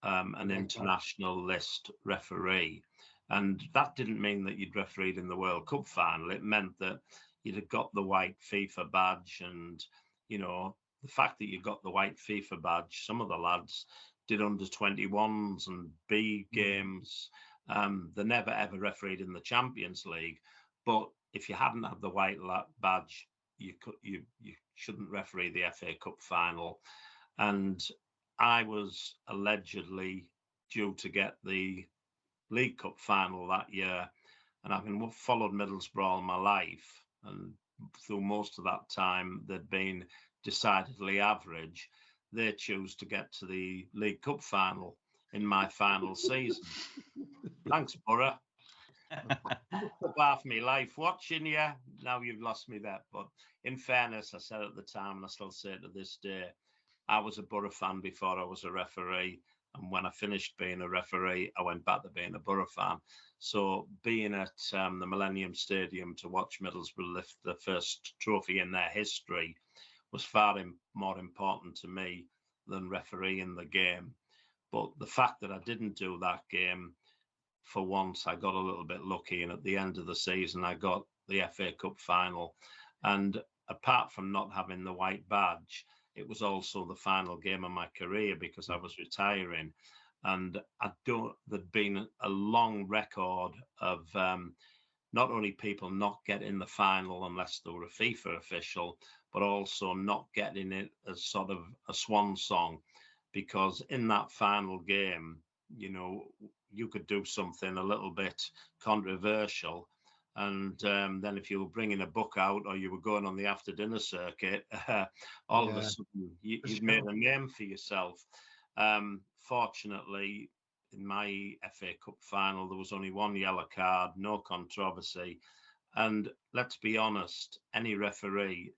an international list referee. And that didn't mean that you'd refereed in the World Cup final. It meant that you'd have got the white FIFA badge. And, the fact that you got the white FIFA badge, some of the lads did under 21s and B games. They never ever refereed in the Champions League. But if you hadn't had the white badge, you shouldn't referee the FA Cup final. And I was allegedly due to get the League Cup final that year, and I've been followed Middlesbrough all my life, and through most of that time they'd been decidedly average. They choose to get to the League Cup final in my final season. Thanks, Borough. Half my life watching you. Now you've lost me there. But in fairness, I said at the time, and I still say to this day, I was a Borough fan before I was a referee. And when I finished being a referee, I went back to being a Borough fan. So being at the Millennium Stadium to watch Middlesbrough lift the first trophy in their history was far more important to me than refereeing the game. But the fact that I didn't do that game, for once, I got a little bit lucky. And at the end of the season, I got the FA Cup final. And apart from not having the white badge, it was also the final game of my career because I was retiring. And there'd been a long record of not only people not getting the final unless they were a FIFA official, but also not getting it as sort of a swan song, because in that final game, you could do something a little bit controversial. And then if you were bringing a book out or you were going on the after dinner circuit, all of a sudden you've made a name for yourself. Fortunately, in my FA Cup final, there was only one yellow card, no controversy. And let's be honest, any referee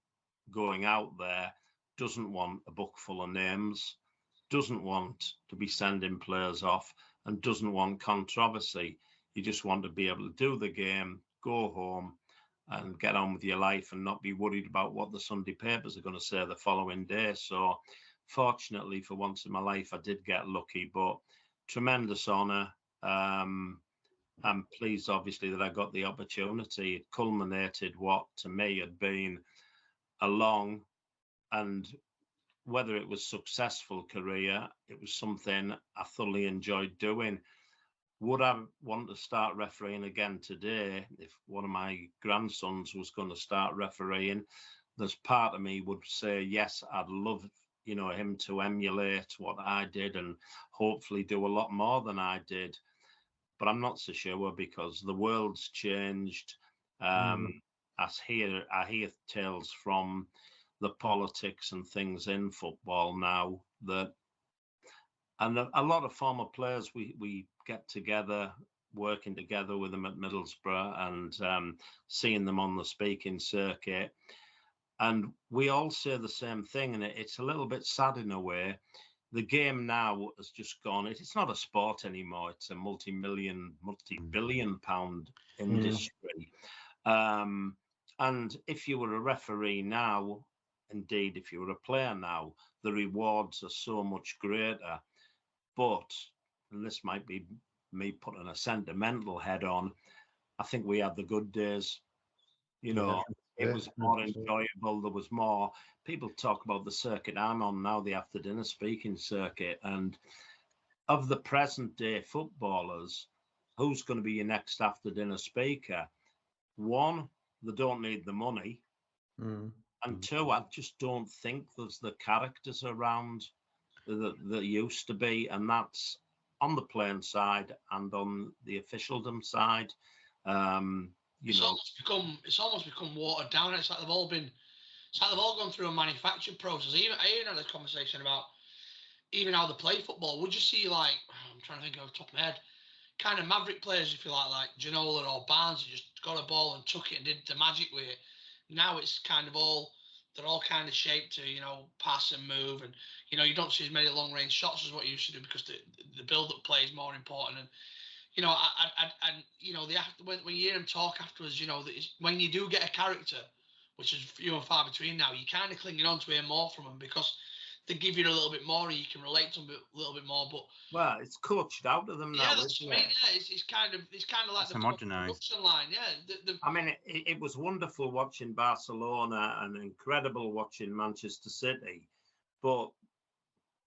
going out there doesn't want a book full of names, doesn't want to be sending players off, and doesn't want controversy. You just want to be able to do the game, go home and get on with your life and not be worried about what the Sunday papers are going to say the following day. So fortunately, for once in my life, I did get lucky, but tremendous honour. I'm pleased, obviously, that I got the opportunity. It culminated what, to me, had been a long and, whether it was successful career, it was something I thoroughly enjoyed doing. Would I want to start refereeing again today if one of my grandsons was going to start refereeing? There's part of me would say, yes, I'd love, him to emulate what I did and hopefully do a lot more than I did. But I'm not so sure because the world's changed. I hear tales from the politics and things in football now and a lot of former players we get together, working together with them at Middlesbrough and seeing them on the speaking circuit. And we all say the same thing, and it's a little bit sad in a way. The game now has just gone, it's not a sport anymore, it's a multi-billion pound industry. And if you were a referee now, indeed, if you were a player now, the rewards are so much greater. But, and this might be me putting a sentimental head on, I think we had the good days. It was more enjoyable. There was more. People talk about the circuit I'm on now, the after dinner speaking circuit, and of the present day footballers, who's going to be your next after dinner speaker? One, they don't need the money. And two, I just don't think there's the characters around that used to be. And that's on the playing side and on the officialdom side. It's almost become watered down. It's like they've all gone through a manufactured process. I even had a conversation about even how they play football. Would you see, like, I'm trying to think off the top of my head, kind of maverick players, if you like Ginola or Barnes, who just got a ball and took it and did the magic with it. Now it's kind of they're all kind of shaped to, pass and move. And, you don't see as many long range shots as what you used to do because the build up play is more important. And, when you hear them talk afterwards, when you do get a character, which is few and far between now, you kind of clinging on to hear more from them because they give you a little bit more and you can relate to them a little bit more. But it's coached out of them now. Yeah, that's what I mean. Yeah, it's kind of like the production line. Yeah, I mean, it was wonderful watching Barcelona and incredible watching Manchester City, but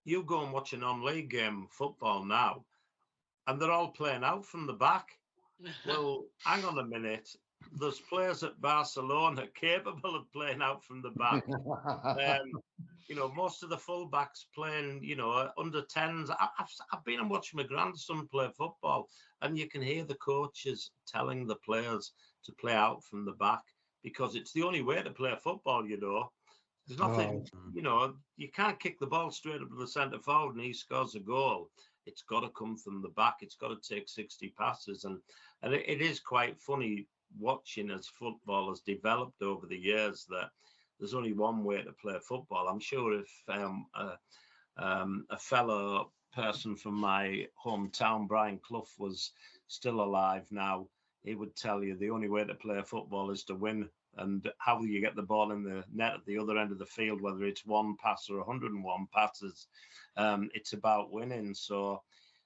you go and watch a non-league game football now, and they're all playing out from the back. Well, hang on a minute. There's players at Barcelona capable of playing out from the back. Most of the fullbacks playing, under 10s. I've been and watched my grandson play football, and you can hear the coaches telling the players to play out from the back because it's the only way to play football, There's nothing, you can't kick the ball straight up to the centre forward and he scores a goal. It's got to come from the back. It's got to take 60 passes. And it is quite funny watching as football has developed over the years that there's only one way to play football. I'm sure if a fellow person from my hometown, Brian Clough, was still alive now, he would tell you the only way to play football is to win. And how you get the ball in the net at the other end of the field, whether it's one pass or 101 passes, it's about winning. So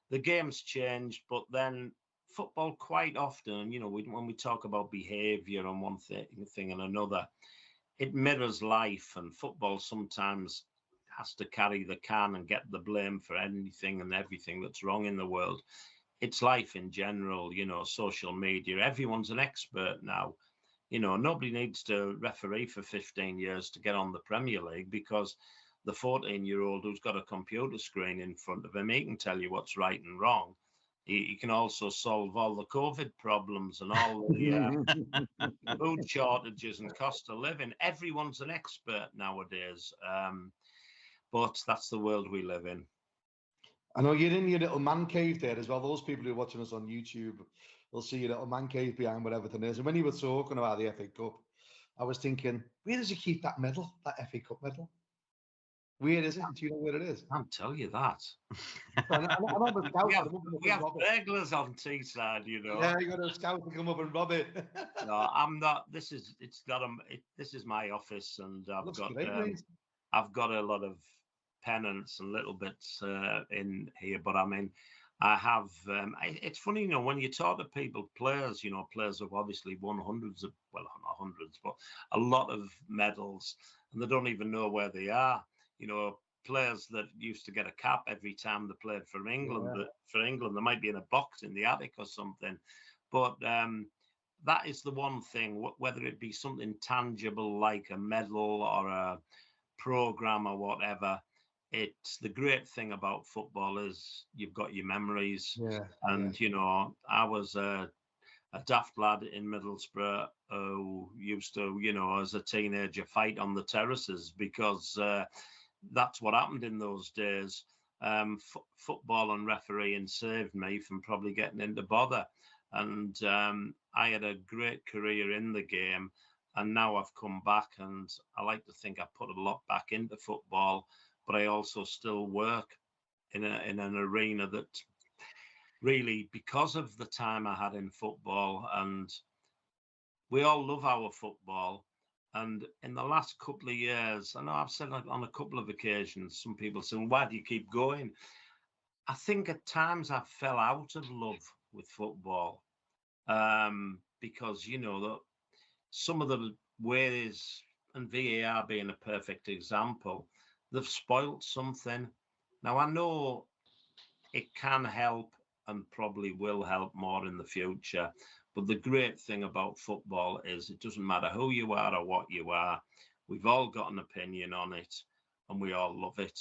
the game's changed, but then football quite often, when we talk about behaviour on one thing and another, it mirrors life, and football sometimes has to carry the can and get the blame for anything and everything that's wrong in the world. It's life in general, social media. Everyone's an expert now. Nobody needs to referee for 15 years to get on the Premier League because the 14-year-old who's got a computer screen in front of him, he can tell you what's right and wrong. He can also solve all the COVID problems and all the food shortages and cost of living. Everyone's an expert nowadays, but that's the world we live in. I know you're in your little man cave there as well. Those people who are watching us on YouTube, they'll see your little man cave behind what everything is. And when you were talking about the FA Cup, I was thinking, where does he keep that medal, that FA Cup medal? Where is it? Do you know where it is? I can't tell you that. We have burglars on Teesside, Yeah, you got a scout to come up and rob it. No, I'm not. This is my office, and I've got a lot of pennants and little bits in here. But I mean, I have. It's funny, when you talk to people, players have obviously won hundreds of, well, not hundreds, but a lot of medals, and they don't even know where they are. Players that used to get a cap every time they played for England. Yeah. For England, they might be in a box in the attic or something. But that is the one thing, whether it be something tangible like a medal or a program or whatever. It's the great thing about football is you've got your memories. Yeah. And, I was a daft lad in Middlesbrough who used to, as a teenager, fight on the terraces because that's what happened in those days. Football and refereeing saved me from probably getting into bother. And I had a great career in the game. And now I've come back, and I like to think I put a lot back into football, but I also still work in an arena that really, because of the time I had in football, and we all love our football. And in the last couple of years, I know I've said on a couple of occasions, some people say, why do you keep going? I think at times I fell out of love with football because, some of the Whereas, and VAR being a perfect example, they've spoilt something. Now, I know it can help and probably will help more in the future. But the great thing about football is it doesn't matter who you are or what you are. We've all got an opinion on it and we all love it.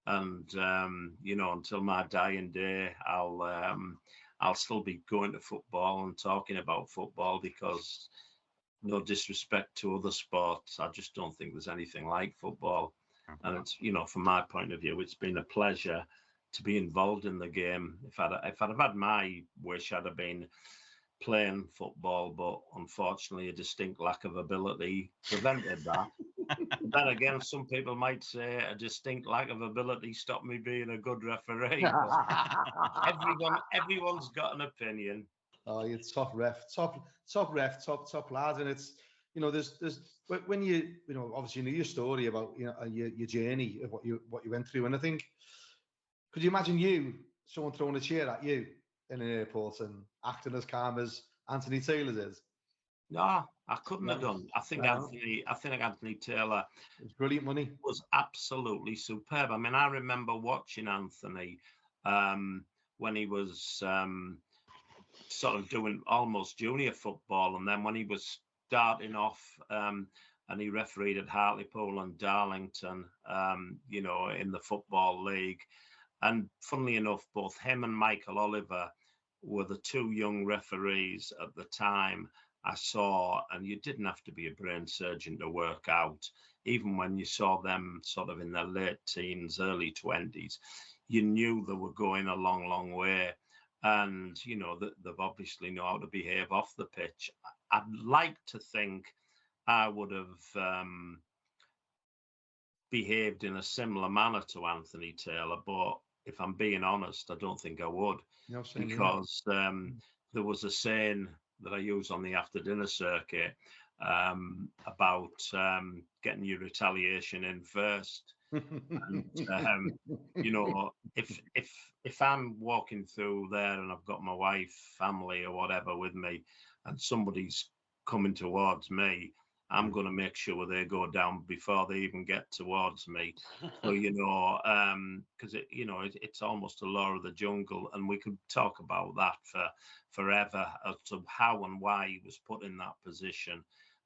And, until my dying day, I'll still be going to football and talking about football because, no disrespect to other sports, I just don't think there's anything like football. And it's, from my point of view, it's been a pleasure to be involved in the game. If I'd have had my wish, I'd have been playing football, but unfortunately a distinct lack of ability prevented that. Then again, some people might say a distinct lack of ability stopped me being a good referee. Everyone's got an opinion. Oh, you're top ref, top lad, and it's there's when obviously your story about your journey of what you went through, and I think, could you imagine someone throwing a chair at you in an airport and acting as calm as Anthony Taylor did? No, I couldn't have done. I think Anthony Taylor, it was brilliant money. Was absolutely superb. I mean, I remember watching Anthony when he was sort of doing almost junior football, and then when he was starting off and he refereed at Hartlepool and Darlington, in the Football League. And funnily enough, both him and Michael Oliver were the two young referees at the time I saw, and you didn't have to be a brain surgeon to work out. Even when you saw them sort of in their late teens, early 20s, you knew they were going a long, long way. And, they've obviously know how to behave off the pitch. I'd like to think I would have behaved in a similar manner to Anthony Taylor, but if I'm being honest, I don't think I would, because there was a saying that I use on the after dinner circuit about getting your retaliation in first. And, if I'm walking through there and I've got my wife, family, or whatever with me, and somebody's coming towards me, I'm going to make sure they go down before they even get towards me. So, because it's almost a law of the jungle, and we could talk about that for forever as to how and why he was put in that position.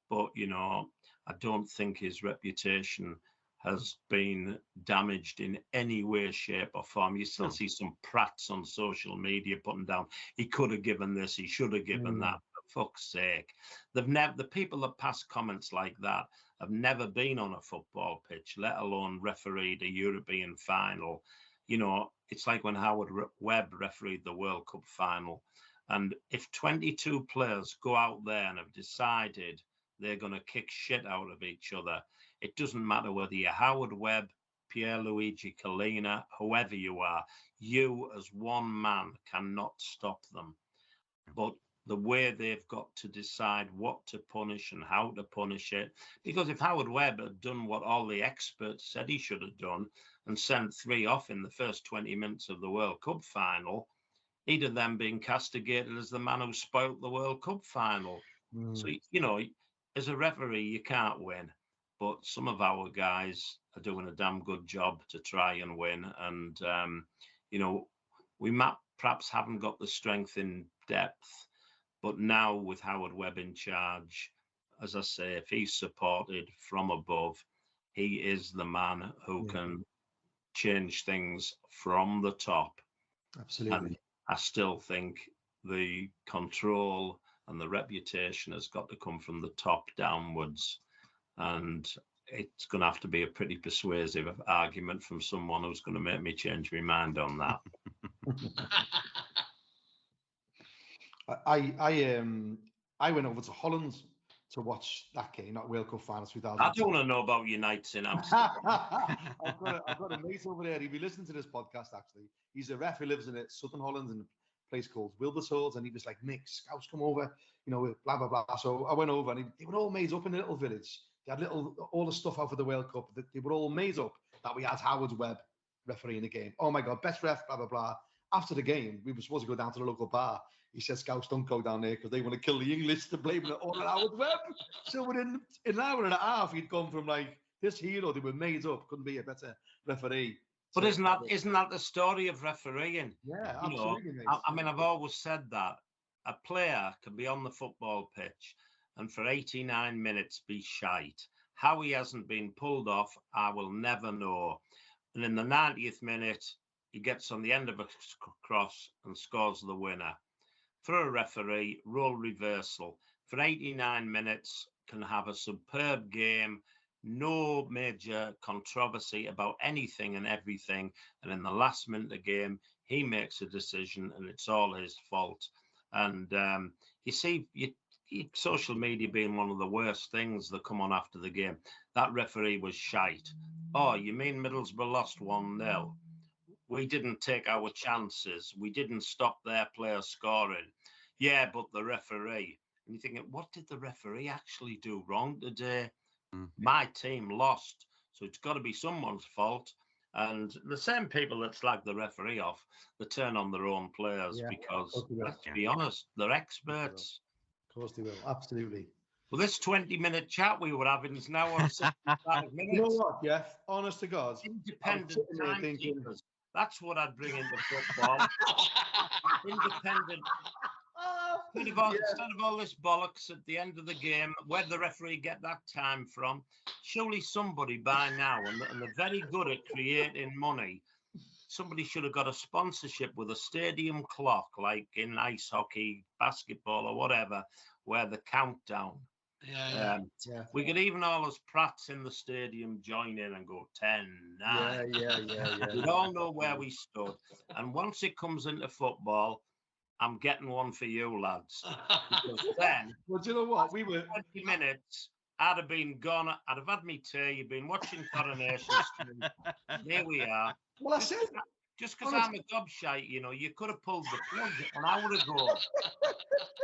But, I don't think his reputation has been damaged in any way, shape or form. You still see some prats on social media putting down, he could have given this, he should have given that. For fuck's sake. The people that pass comments like that have never been on a football pitch, let alone refereed a European final. It's like when Howard Webb refereed the World Cup final. And if 22 players go out there and have decided they're going to kick shit out of each other, it doesn't matter whether you're Howard Webb, Pierluigi Collina, whoever you are, you as one man cannot stop them. But the way they've got to decide what to punish and how to punish it, because if Howard Webb had done what all the experts said he should have done and sent 3 off in the first 20 minutes of the World Cup final, he'd have then been castigated as the man who spoilt the World Cup final. So, as a referee, you can't win. But some of our guys are doing a damn good job to try and win. And, we perhaps haven't got the strength in depth. But now with Howard Webb in charge, as I say, if he's supported from above, he is the man who can change things from the top. Absolutely. And I still think the control and the reputation has got to come from the top downwards. And it's going to have to be a pretty persuasive argument from someone who's going to make me change my mind on that. I went over to Holland to watch that game, that World Cup final 2000. I don't want to know about your nights in Amsterdam. I've got a mate over there. He'll be listening to this podcast, actually. He's a ref who lives in Southern Holland in a place called Wilberforce, and he was like, Nick, scouts come over, blah, blah, blah. So I went over, and they were all made up in a little village. They had all the stuff out for the World Cup. They were all made up that we had Howard Webb refereeing the game. Oh, my God, best ref, blah, blah, blah. After the game, we were supposed to go down to the local bar. he said scouts don't go down there because they want to kill the English. To blame it all on Howard Webb. So within an hour and a half, he'd gone from like this hero they were made up, couldn't be a better referee. But isn't that the story of refereeing? Yeah, you absolutely. Know, I mean, I've always said that a player can be on the football pitch and for 89 minutes be shite. How he hasn't been pulled off, I will never know. And in the 90th minute, he gets on the end of a cross and scores the winner. For a referee, role reversal. For 89 minutes, can have a superb game, no major controversy about anything and everything. And in the last minute of the game, he makes a decision and it's all his fault. And you see, social media being one of the worst things that come on after the game. That referee was shite. Oh, you mean Middlesbrough lost 1-0? We didn't take our chances. We didn't stop their players scoring. Yeah, but the referee. And you're thinking, what did the referee actually do wrong today? My team lost. So it's got to be someone's fault. And the same people that slag the referee off, they turn on their own players because, let's be honest, they're experts. Of course they will. Absolutely. Well, this 20-minute chat we were having is now on 65 minutes. You know what, Jeff? Honest to God. Independent timekeepers. That's what I'd bring into football. Independent. Instead of all this bollocks at the end of the game, where the referee get that time from, surely somebody by now, and they're very good at creating money, somebody should have got a sponsorship with a stadium clock, like in ice hockey, basketball, or whatever, where the countdown. We could even all as Prats in the stadium join in and go 10, 9. We'd all know where we stood. And once it comes into football, I'm getting one for you, lads. Because then, well, do you know what? We were 20 minutes. I'd have been gone. I'd have had me tea. You've been watching Coronation Street. Here we are. Well, I said, just because I'm a gobshite, you know, you could have pulled the plug an hour ago.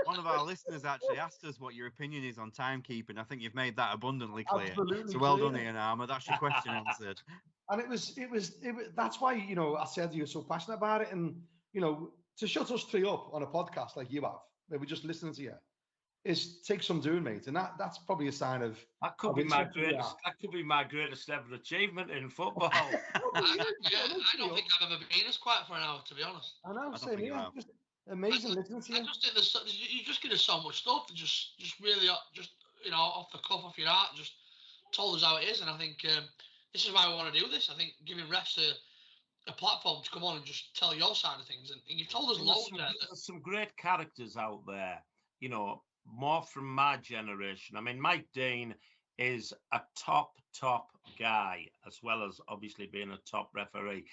One of our listeners actually asked us what your opinion is on timekeeping. I think you've made that abundantly clear. Absolutely so well done, Ian Armour. That's your question answered. And it was. That's why, you know, I said you're so passionate about it, and you know, to shut us three up on a podcast like you have, where we're just listening to you, is take some doing, mate. And that's probably a sign of that could be my greatest. That could be my greatest ever achievement in football. I don't think I've ever been as quiet for an hour, to be honest. I know, same here. Just amazing listening to you. I just think you just give us so much stuff, and just really, just you know, off the cuff, off your heart, just told us how it is. And I think this is why we want to do this. I think giving refs a platform to come on and just tell your side of things, and you've told us loads. There's some great characters out there, you know, more from my generation. I mean, Mike Dean is a top guy, as well as obviously being a top referee.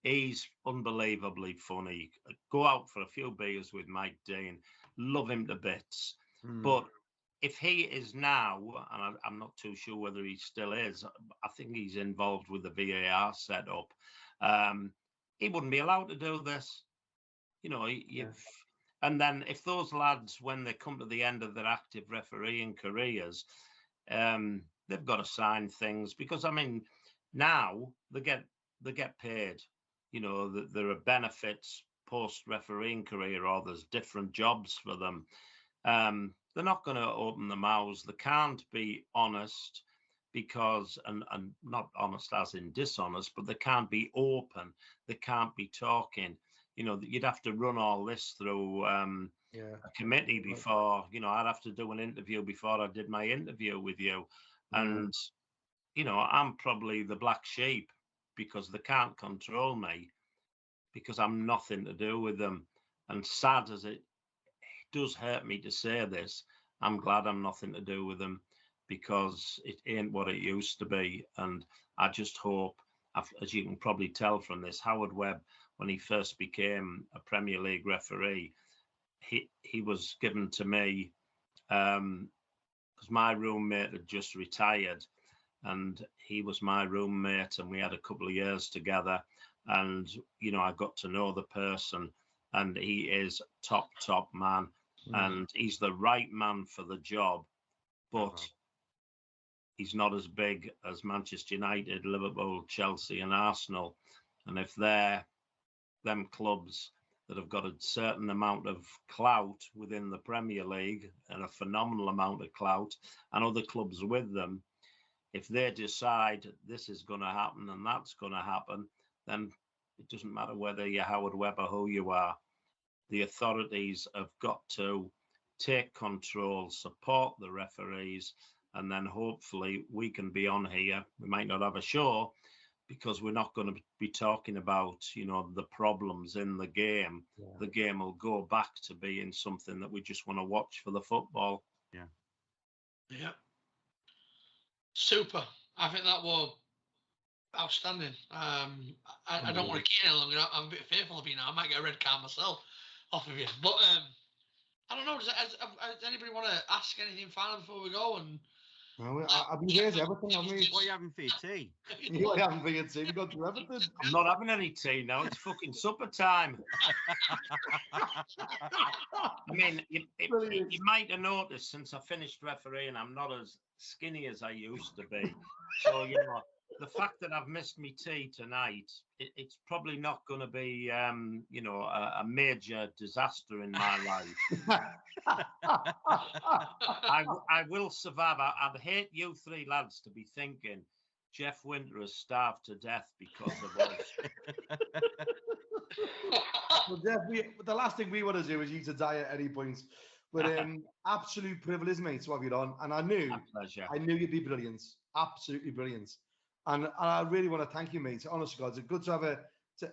He's unbelievably funny. Go out for a few beers with Mike Dean. Love him to bits. But if he is now, and I'm not too sure whether he still is, I think he's involved with the VAR setup. He wouldn't be allowed to do this. You know, and then if those lads, when they come to the end of their active refereeing careers, they've got to sign things, because I mean, now they get paid. You know, there are benefits post refereeing career, or there's different jobs for them. They're not going to open their mouths. They can't be honest, because and not honest as in dishonest, but they can't be open. They can't be talking. You know, you'd have to run all this through a committee before, you know, I'd have to do an interview before I did my interview with you. And, you know, I'm probably the black sheep, because they can't control me, because I'm nothing to do with them. And sad as it does hurt me to say this, I'm glad I'm nothing to do with them, because it ain't what it used to be. And I just hope, as you can probably tell from this, Howard Webb, when he first became a Premier League referee, he was given to me because my roommate had just retired, and he was my roommate, and we had a couple of years together. And, you know, I got to know the person, and he is top man, and he's the right man for the job, but he's not as big as Manchester United, Liverpool, Chelsea and Arsenal. And if them clubs that have got a certain amount of clout within the Premier League and a phenomenal amount of clout, and other clubs with them, if they decide this is going to happen and that's going to happen, then it doesn't matter whether you're Howard Webb or who you are. The authorities have got to take control, support the referees, and then hopefully we can be on here. We might not have a show because we're not going to be talking about, the problems in the game. Yeah. The game will go back to being something that we just want to watch for the football. Yeah. Super. I think that was outstanding. I don't want to keep it any longer. I'm a bit fearful of you now. I might get a red card myself off of you. But I don't know. Does anybody want to ask anything final before we go? And No, I've been here to everything, haven't we? What are you having for your tea? You haven't been here to We've gone through everything. I'm not having any tea now. It's fucking supper time. I mean, you might have noticed since I finished refereeing, I'm not as skinny as I used to be. So, the fact that I've missed my tea tonight, it's probably not going to be, a major disaster in my life. I will survive. I'd hate you three lads to be thinking Jeff Winter has starved to death because of us. Well, Jeff, the last thing we want to do is you to die at any point. But absolute privilege, mate, to have you on. And I knew you'd be brilliant, absolutely brilliant. And I really want to thank you, mate. Honest to God, it's good to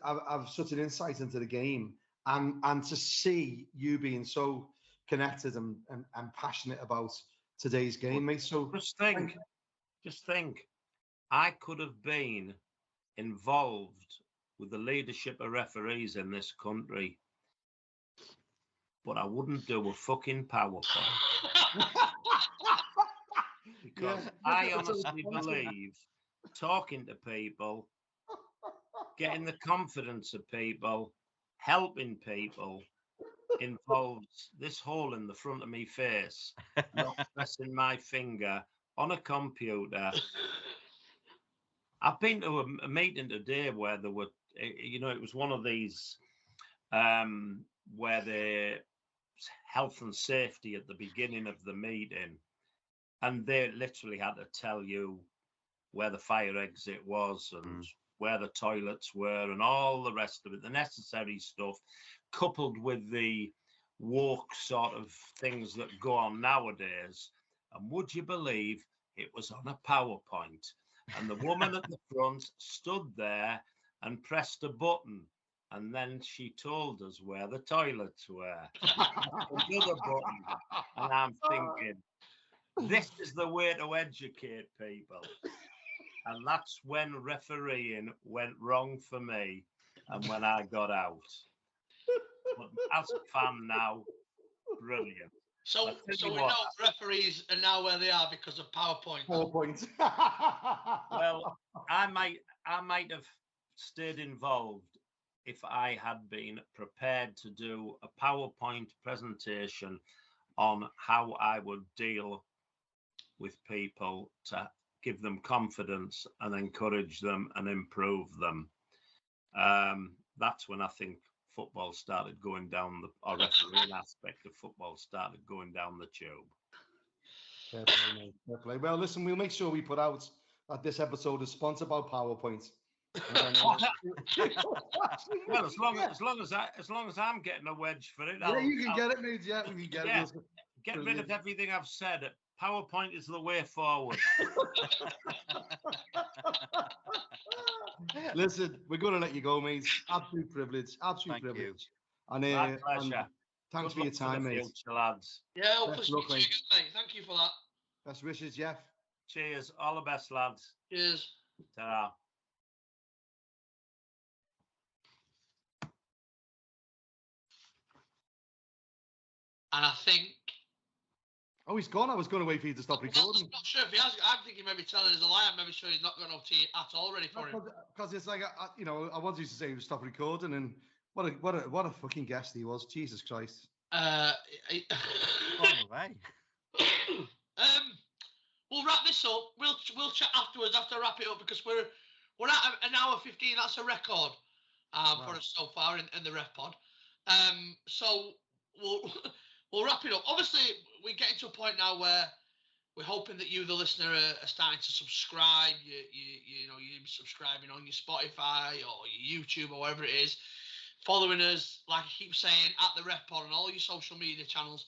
have such an insight into the game and to see you being so connected and passionate about today's game, mate. So just think, I could have been involved with the leadership of referees in this country, but I wouldn't do a fucking PowerPoint. Because I honestly believe talking to people, getting the confidence of people, helping people involves this hole in the front of my face, not pressing my finger on a computer. I've been to a meeting today where there were, it was one of these where the health and safety at the beginning of the meeting, and they literally had to tell you where the fire exit was and where the toilets were and all the rest of it, the necessary stuff, coupled with the woke sort of things that go on nowadays. And would you believe it was on a PowerPoint? And the woman at the front stood there and pressed a button. And then she told us where the toilets were. Another button. And I'm thinking, this is the way to educate people. And that's when refereeing went wrong for me and when I got out. But as a fan now, brilliant. So we know referees are now where they are because of PowerPoint. PowerPoint. Well, I might have stayed involved if I had been prepared to do a PowerPoint presentation on how I would deal with people to give them confidence and encourage them and improve them. That's when I think football started going down or refereeing aspect of football started going down the tube. Fair play, mate. Fair play. Well, listen, we'll make sure we put out that this episode is sponsored by PowerPoint. Well, as long as I'm getting a wedge for it, you can get it, mate. Yeah, we can get it. Get rid of everything I've said. PowerPoint is the way forward. Listen, we're going to let you go, mate. Absolute privilege. Absolute privilege. You. And, my pleasure. And thanks for your time, mate. Future, lads. Yeah, hopefully, mate. Thank you for that. Best wishes, Jeff. Cheers. All the best, lads. Cheers. Ta-ra. And I think. Oh, he's gone. I was going to wait for you to stop recording. I'm not sure if he has. I'm thinking maybe telling us a lie. I'm maybe sure he's not going to tea at all ready for him. Because it's like, I wanted you to say he was stop recording, and what a fucking guest he was. Jesus Christ. We'll wrap this up. We'll chat afterwards after I wrap it up because we're at an hour 15. That's a record for us so far in the Ref Pod. So we'll wrap it up. Obviously, we're getting to a point now where we're hoping that you, the listener, are starting to subscribe. You're subscribing on your Spotify or your YouTube or wherever it is. Following us, like I keep saying, at the Ref Pod on all your social media channels.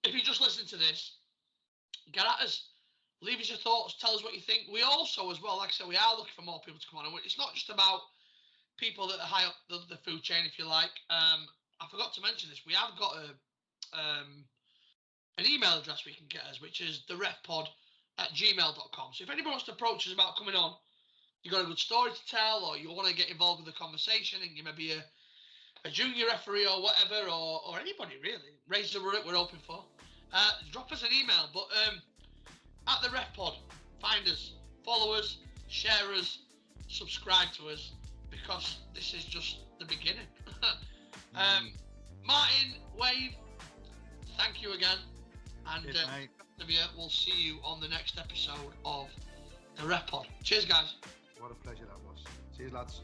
If you just listen to this, get at us. Leave us your thoughts. Tell us what you think. We also, as well, like I said, we are looking for more people to come on. And it's not just about people that are high up the food chain, if you like. I forgot to mention this. We have got an email address we can get us, which is therefpod@gmail.com. So if anybody wants to approach us about coming on, you've got a good story to tell, or you want to get involved with the conversation, and you may be a junior referee or whatever, or anybody really, raise the roof, we're open for. Drop us an email, but at the Ref Pod, find us, follow us, share us, subscribe to us, because this is just the beginning. Martin, Wave, thank you again, and we'll see you on the next episode of the Ref Pod. Cheers, guys. What a pleasure that was. Cheers, lads.